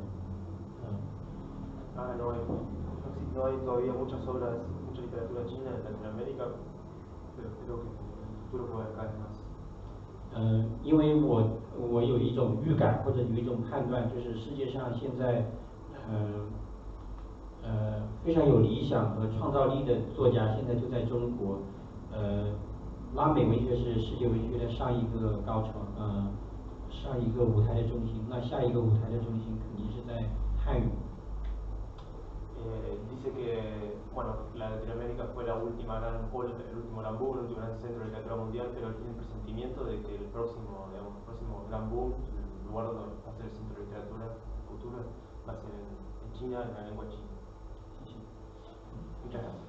No hay todavía muchas obras, mucha literatura china en Latinoamérica, pero creo que en el futuro puede haber cada vez más. 因为我有一种预感或者有一种判断，就是世界上现在，非常有理想和创造力的作家，现在就在中国。拉美文学是世界文学的上一个高潮，上一个舞台的中心。那下一个舞台的中心肯定是在汉语。Dice que, bueno, la Latinoamérica fue la última gran ola, el último gran boom, el último gran centro de literatura mundial, pero tiene el presentimiento de que el próximo gran boom, el lugar donde va a ser el centro de literatura futura, va a ser en China, en la lengua china. Muchas gracias.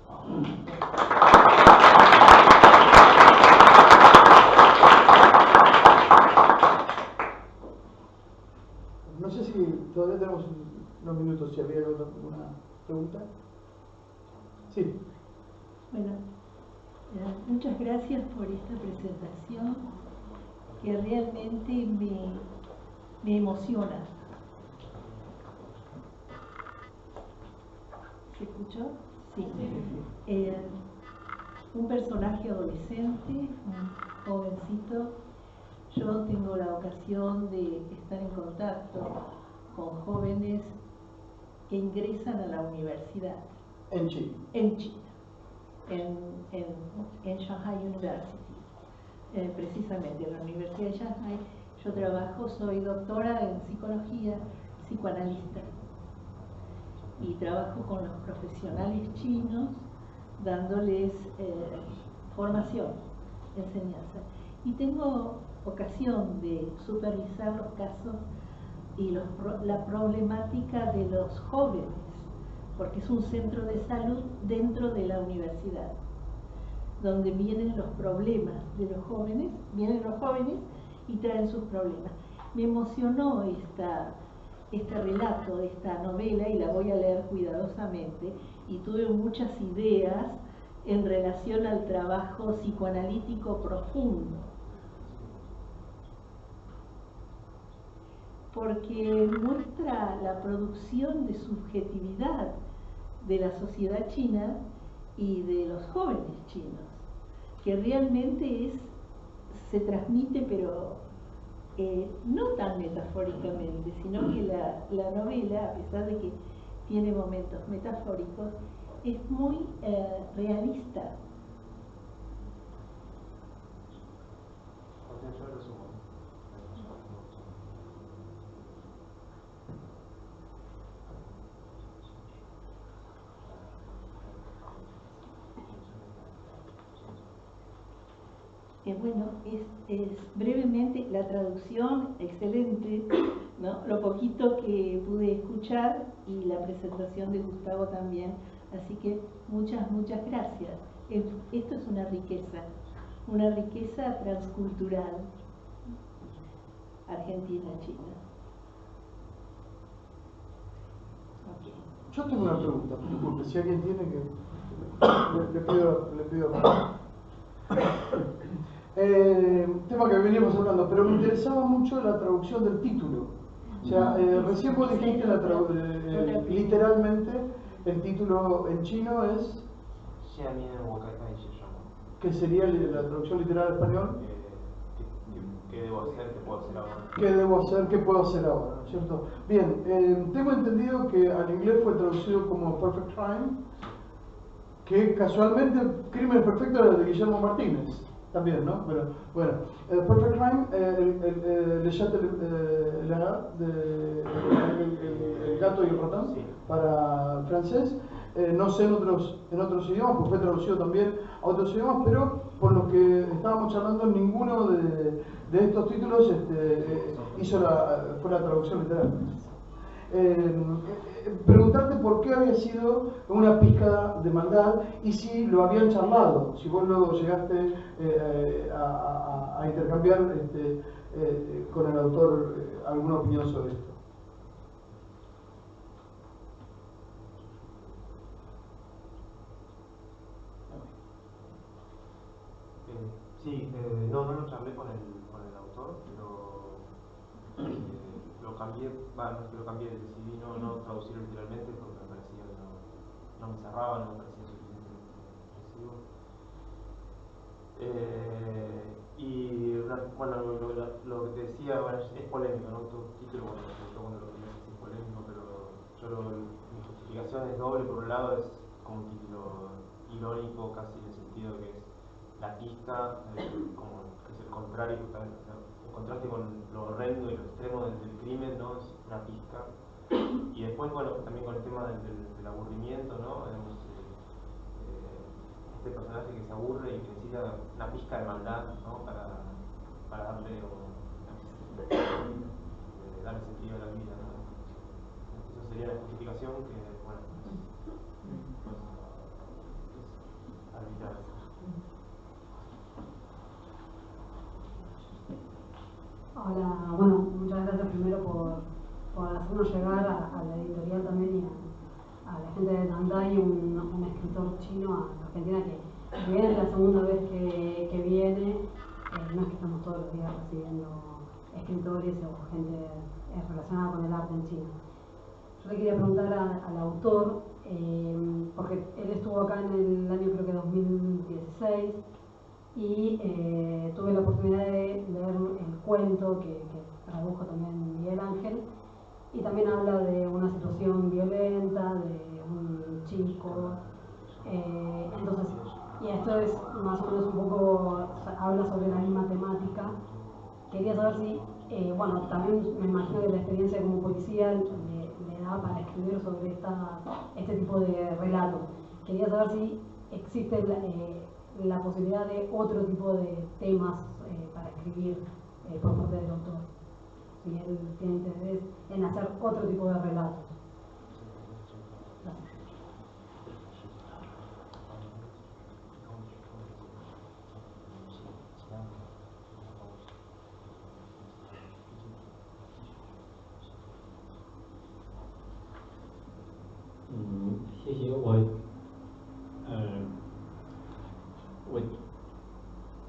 No sé si todavía tenemos unos minutos, si había alguna pregunta. Sí. Bueno, muchas gracias por esta presentación que realmente me emociona. ¿Se escuchó? Sí. Un personaje adolescente, un jovencito. Yo tengo la ocasión de estar en contacto con jóvenes que ingresan a la universidad. En China. En China, en Shanghai University, precisamente en la Universidad de Shanghai. Yo trabajo, soy doctora en psicología, psicoanalista, y trabajo con los profesionales chinos dándoles formación, enseñanza. Y tengo ocasión de supervisar los casos y la problemática de los jóvenes, porque es un centro de salud dentro de la universidad, donde vienen los problemas de los jóvenes, vienen los jóvenes y traen sus problemas. Me emocionó este relato, esta novela, y la voy a leer cuidadosamente, y tuve muchas ideas en relación al trabajo psicoanalítico profundo, porque muestra la producción de subjetividad de la sociedad china y de los jóvenes chinos, que realmente se transmite, pero no tan metafóricamente, sino que la novela, a pesar de que tiene momentos metafóricos, es muy realista. Bueno, es brevemente la traducción, excelente, ¿no? Lo poquito que pude escuchar y la presentación de Gustavo también, así que muchas gracias. Esto es una riqueza transcultural, Argentina-China. Okay. Yo tengo una pregunta, disculpe, si alguien tiene que... Le pido tema que veníamos hablando, pero me interesaba mucho la traducción del título. O sea, recién vos dijiste literalmente el título en chino es... Xiamen Wakai Shi Shang. ¿Qué sería la traducción literal al español? Que qué debo hacer, qué puedo hacer ahora. ¿Qué debo hacer? ¿Qué puedo hacer ahora? ¿No es cierto? Bien, tengo entendido que al inglés fue traducido como Perfect Crime, que casualmente Crimen Perfecto era de Guillermo Martínez, también, ¿no? Pero bueno, Perfect Crime, Le Chat el gato y el ratón, Sí. para francés. No sé en otros idiomas, porque fue traducido también a otros idiomas, pero por lo que estábamos charlando, ninguno de estos títulos fue la traducción literal. Preguntarte por qué había sido una pizca de maldad y si lo habían charlado, si vos luego llegaste a intercambiar con el autor alguna opinión sobre esto. Sí, no lo charlé con el autor, pero lo cambié, no es que lo cambié, decidí no traducirlo literalmente porque me parecía que no me cerraba, no me parecía suficientemente expresivo. Y bueno, lo que te decía, bueno, es polémico, ¿no? Todo título, bueno, cuando lo primero es polémico, pero mi justificación es doble. Por un lado es como un título irónico, casi en el sentido que es la pista, como que es el contrario, justamente, o sea, el contraste con lo horrendo y lo extremo del crimen, ¿no? Es una pista. Y después, bueno, también con el tema del aburrimiento, ¿no? Este personaje que se aburre y que necesita una pizca de maldad, ¿no? para darle darle sentido a la vida, ¿no? Esa sería la justificación que, bueno, es arbitraria. Hola, bueno, muchas gracias primero por hacernos llegar a la editorial también y a la gente de Tantay, un escritor chino a Argentina que viene la segunda vez que viene, no es que estamos todos los días recibiendo escritores o gente relacionada con el arte en China. Yo le quería preguntar al autor, porque él estuvo acá en el año creo que 2016, y tuve la oportunidad de leer el cuento que tradujo también Miguel Ángel, y también habla de una situación violenta, de un chico, entonces, y esto es más o menos un poco, habla sobre la misma temática. Quería saber si, bueno, también me imagino que la experiencia como policía le da para escribir sobre este tipo de relatos. Quería saber si existe la posibilidad de otro tipo de temas para escribir por parte del autor, si él tiene interés en hacer otro tipo de relatos. Gracias.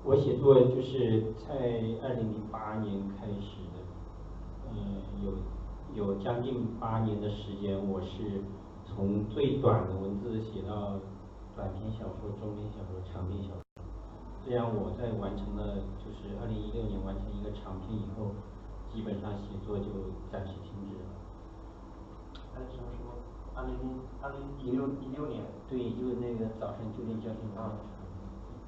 我写作就是在2008年开始的，有将近8年的时间，我是从最短的文字写到短篇小说、中篇小说、长篇小说。这样我在完成了就是2016年完成一个长篇以后，基本上写作就暂时停止了。什么？2016年。对，就是那个早晨9点叫醒我。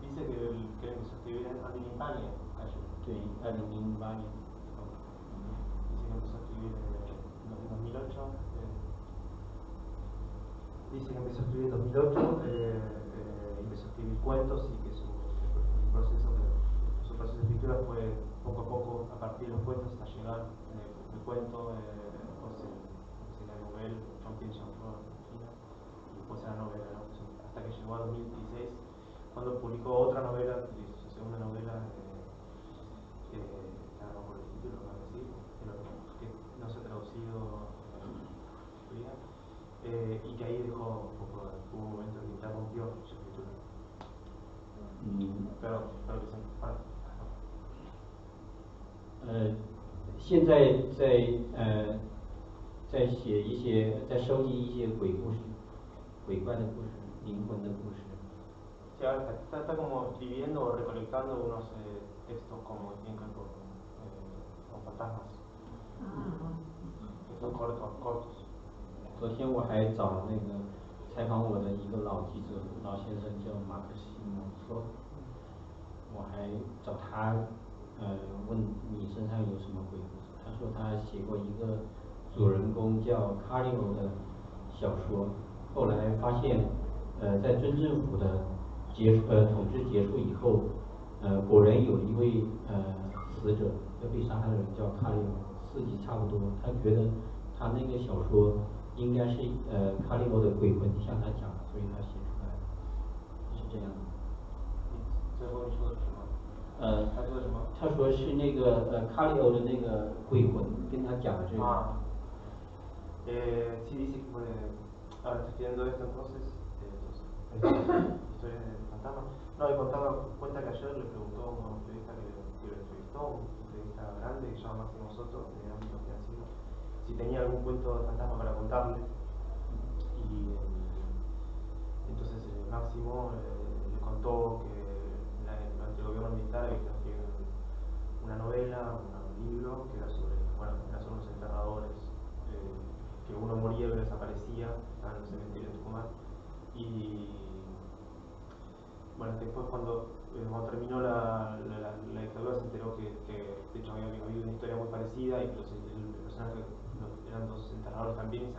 Dice que empezó a escribir en 2008 年开始。对，2008年。Dice que empezó a escribir en 2008. Dice que empezó a escribir en 2008, empezó a escribir cuentos y que su proceso de escritura fue poco a poco, a partir de los cuentos hasta llegar el cuento, después la novela, Chongqing Xiaoshuo Argentina, y después la novela, ¿no? Hasta que llegó a 2016, cuando publicó otra novela, su segunda novela, que no por el título, que no se ha traducido todavía, y que ahí dejó un poco, hubo un momento en que interrumpió su escritura. Pero que se para. 现在在写一些，在收集一些鬼故事、鬼怪的故事、灵魂的故事。Sí, ahora está como escribiendo o recolectando unos textos como tienen que ver con como fantasmas, 啊， que son cortos. 昨天我还找那个采访我的一个老记者老先生叫马克西蒙说，我还找他问你身上有什么鬼故事，他说他写过一个主人公叫卡里欧的小说，后来发现在军政府的统治结束以后，果然有一位死者要被杀害的人叫卡里欧，事迹差不多，他觉得他那个小说应该是卡里欧的鬼魂向他讲的，所以他写出来的，是这样的。最后你说的是什么？他说什么？他说是那个卡里欧的那个鬼魂跟他讲的这个。Sí dice que ahora estoy estudiando esto entonces, historias de fantasmas. No, cuenta que ayer le preguntó a un periodista que lo entrevistó, un periodista grande que se llama Máximo Soto, de ámbito financiero, si tenía algún cuento de fantasma para contarle. Y entonces Máximo le contó que durante el gobierno militar había escrito una novela, un libro que era sobre unos enterradores, que uno moría y uno desaparecía, estaba en el cementerio de Tucumán. Y bueno, después cuando terminó la dictadura se enteró que de hecho había habido una historia muy parecida y que el personaje eran dos enterradores también y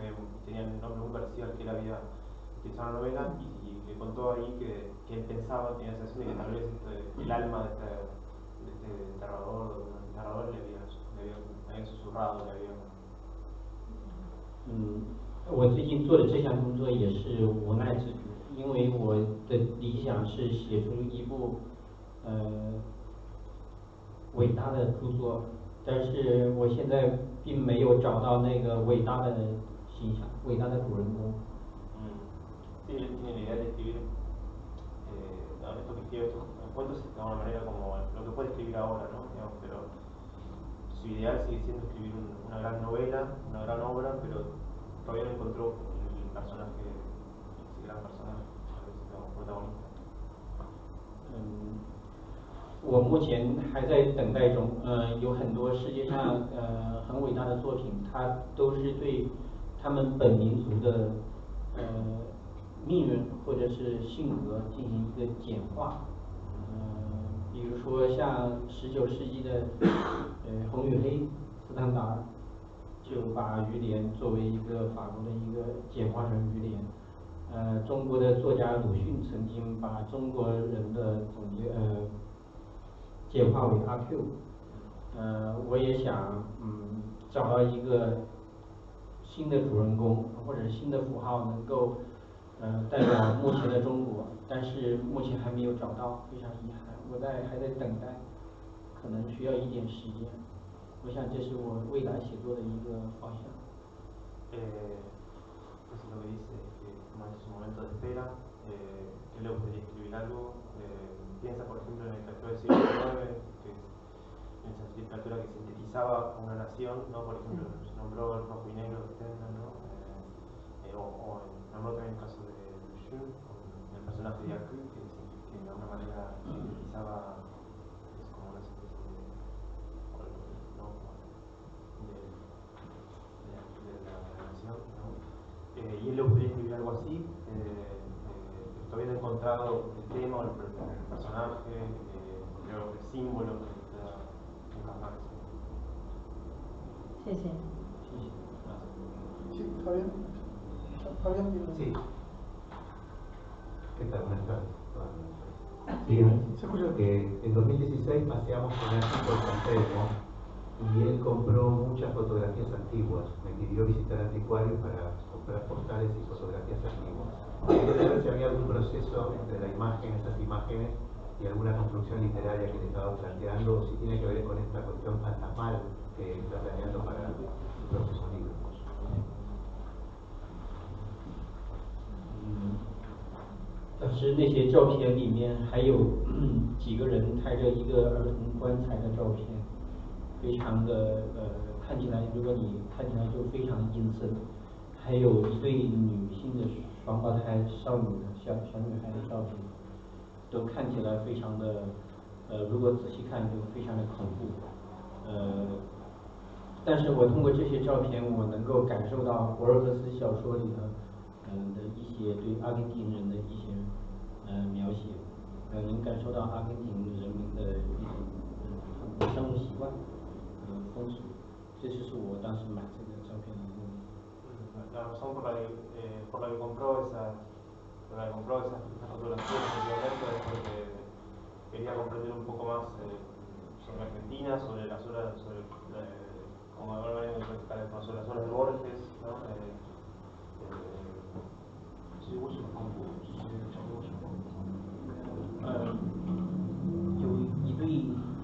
tenían un nombre muy parecido al que él había utilizado en la novela, y le contó ahí que él pensaba, tenía la sensación de que tal vez el alma de este enterrador, de un enterrador le había susurrado, le había 我最近做的这项工作也是无奈之举，因为我的理想是写出一部伟大的著作，但是我现在并没有找到那个伟大的形象，伟大的主人公。Sí, él tiene la idea de escribir esto que escribe estos cuentos de alguna manera como lo que puede escribir ahora, ¿no? Digamos, pero su ideal sigue siendo escribir una gran novela, una gran obra, pero todavía no encontró el personaje, ese gran personaje, como protagonista. 我目前还在等待中，有很多世界上很伟大的作品，它都是对他们本民族的命运或者是性格进行一个简化，比如说像19世纪的红与黑斯坦达尔，就把于连作为一个法国的一个简化成于连。中国的作家鲁迅曾经把中国人的简化为阿 Q。我也想找到一个新的主人公或者新的符号能够代表目前的中国，但是目前还没有找到，非常遗憾，还在等待，可能需要一点时间。我想这是我未来写作的一个方向。Pues lo que dice es que como en su momento de espera, que le gustaría escribir algo, piensa por ejemplo en el literatura del siglo XIX, que es en esa literatura que sintetizaba a una nación, ¿no? Por ejemplo, se nombró el rojo y negro de Stendhal, ¿no? Nombró también el caso de Lucian, con el personaje de Yaku, que de alguna manera sintetizaba, es como una especie de, ¿no? de la nación, ¿no? Y él le gustaría escribir algo así, todavía no he encontrado el tema o el personaje, el símbolo que pueda encajarse. Sí, sí. Sí, Fabián. Fabián tiene... Sí. ¿Qué tal? Buenas tardes. Se escucha. En 2016 paseamos con un chico en San Telmo y él compró muchas fotografías antiguas. Me pidió visitar anticuarios para comprar postales y fotografías antiguas. Quería saber si había algún proceso entre la imagen, esas imágenes, y alguna construcción literaria que le estaba planteando, o si tiene que ver con esta cuestión fantasmal que está planeando para el próximo libro. 但是那些照片里面还有几个人抬着一个儿童棺材的照片，非常的看起来，如果你看起来就非常阴森。还有一对女性的双胞胎少女的小女孩的照片，都看起来非常的如果仔细看就非常的恐怖。但是我通过这些照片，我能够感受到博尔赫斯小说里的的一些对阿根廷人的一些描写，能感受到阿根廷人民的一种生活习惯，风俗，这就是我当时买这个照片的目的。La razón por la que compró esas fotografías efectivamente es porque quería comprender un poco más sobre Argentina, sobre las obras, como de alguna manera sobre las obras de Borges, ¿no?有一对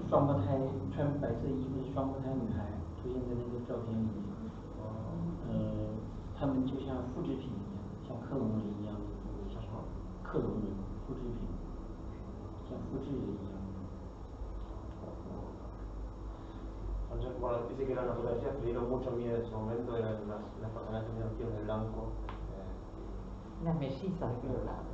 双胞胎穿白色衣服的双胞胎女孩出现在那个照片里面，她们就像复制品一样，像克隆人一样的，克隆人复制品，像复制人一样。Entonces, bueno, dice que eran las fotografías que le dieron mucho miedo en su momento, eran las personas que tenían vestidos de blanco. Las mellizas de pelo blanco.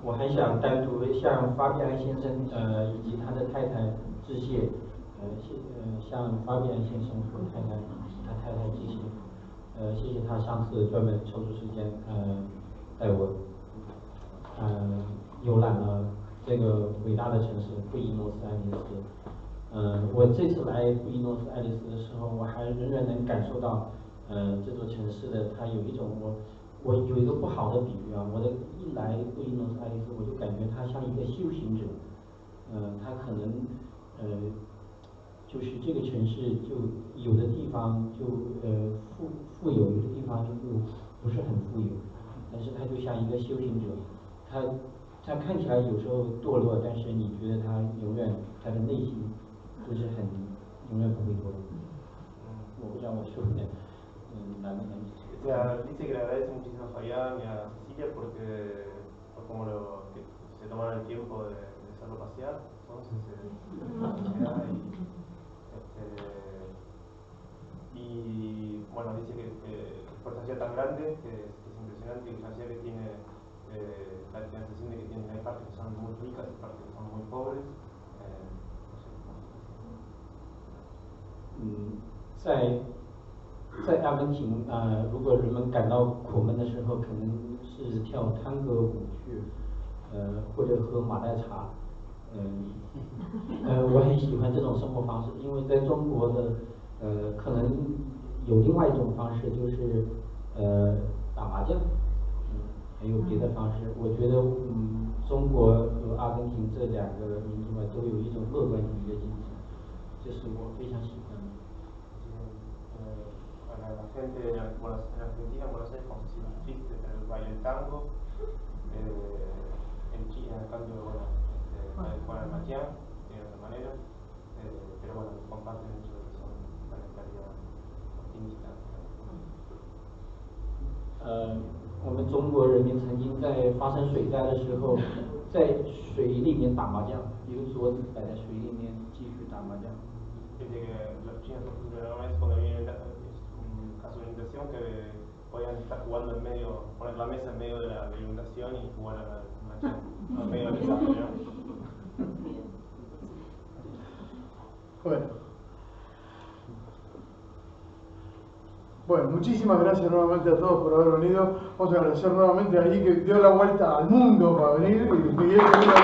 我还想单独向法比安先生以及他的太太致谢，向法比安先生和他太太致谢，谢谢他上次专门抽出时间带我游览了这个伟大的城市布宜诺斯艾利斯。我这次来布宜诺斯艾利斯的时候，我还仍然能感受到这座城市的它有一种我有一个不好的比喻啊，一来布宜诺斯艾利斯，我就感觉它像一个修行者，他可能就是这个城市就有的地方就富有，有的地方就不是很富有，但是他就像一个修行者，他看起来有时候堕落，但是你觉得他永远他的内心都是永远不会堕落。我不知道我说的难不难。Dice que le agradece muchísimo a Fabián y a Cecilia por como que se tomaron el tiempo de hacerlo pasear, entonces y bueno, dice que por esta ciudad tan grande que es impresionante, que es una ciudad que tiene la sensación de que hay partes que son muy ricas y partes que son muy pobres. 在阿根廷如果人们感到苦闷的时候，可能是跳探戈舞去，或者喝马黛茶。我很喜欢这种生活方式，因为在中国的可能有另外一种方式，就是打麻将，还有别的方式。我觉得中国和阿根廷这两个民族都有一种乐观主义的精神，这是我非常喜欢的。La gente en Argentina, en Buenos Aires, como se siente triste, pero baila el tango. En China, en cambio, bueno, juegan al maquián, de otra manera. Pero bueno, comparten mucho de lo que son la mentalidad optimista. 我们中国人民曾经在发生水灾的时候，在水里面打麻将，一个桌子摆在水里面继续打麻将。Dice que los chinos, por ejemplo, normalmente cuando viene un caso de inundación, que podían estar jugando en medio, poner la mesa en medio de la inundación y jugar al machián, en medio del desastre, ¿no? Bueno, muchísimas gracias nuevamente a todos por haber venido. Vamos a agradecer nuevamente a allí que dio la vuelta al mundo para venir y Miguel que vino a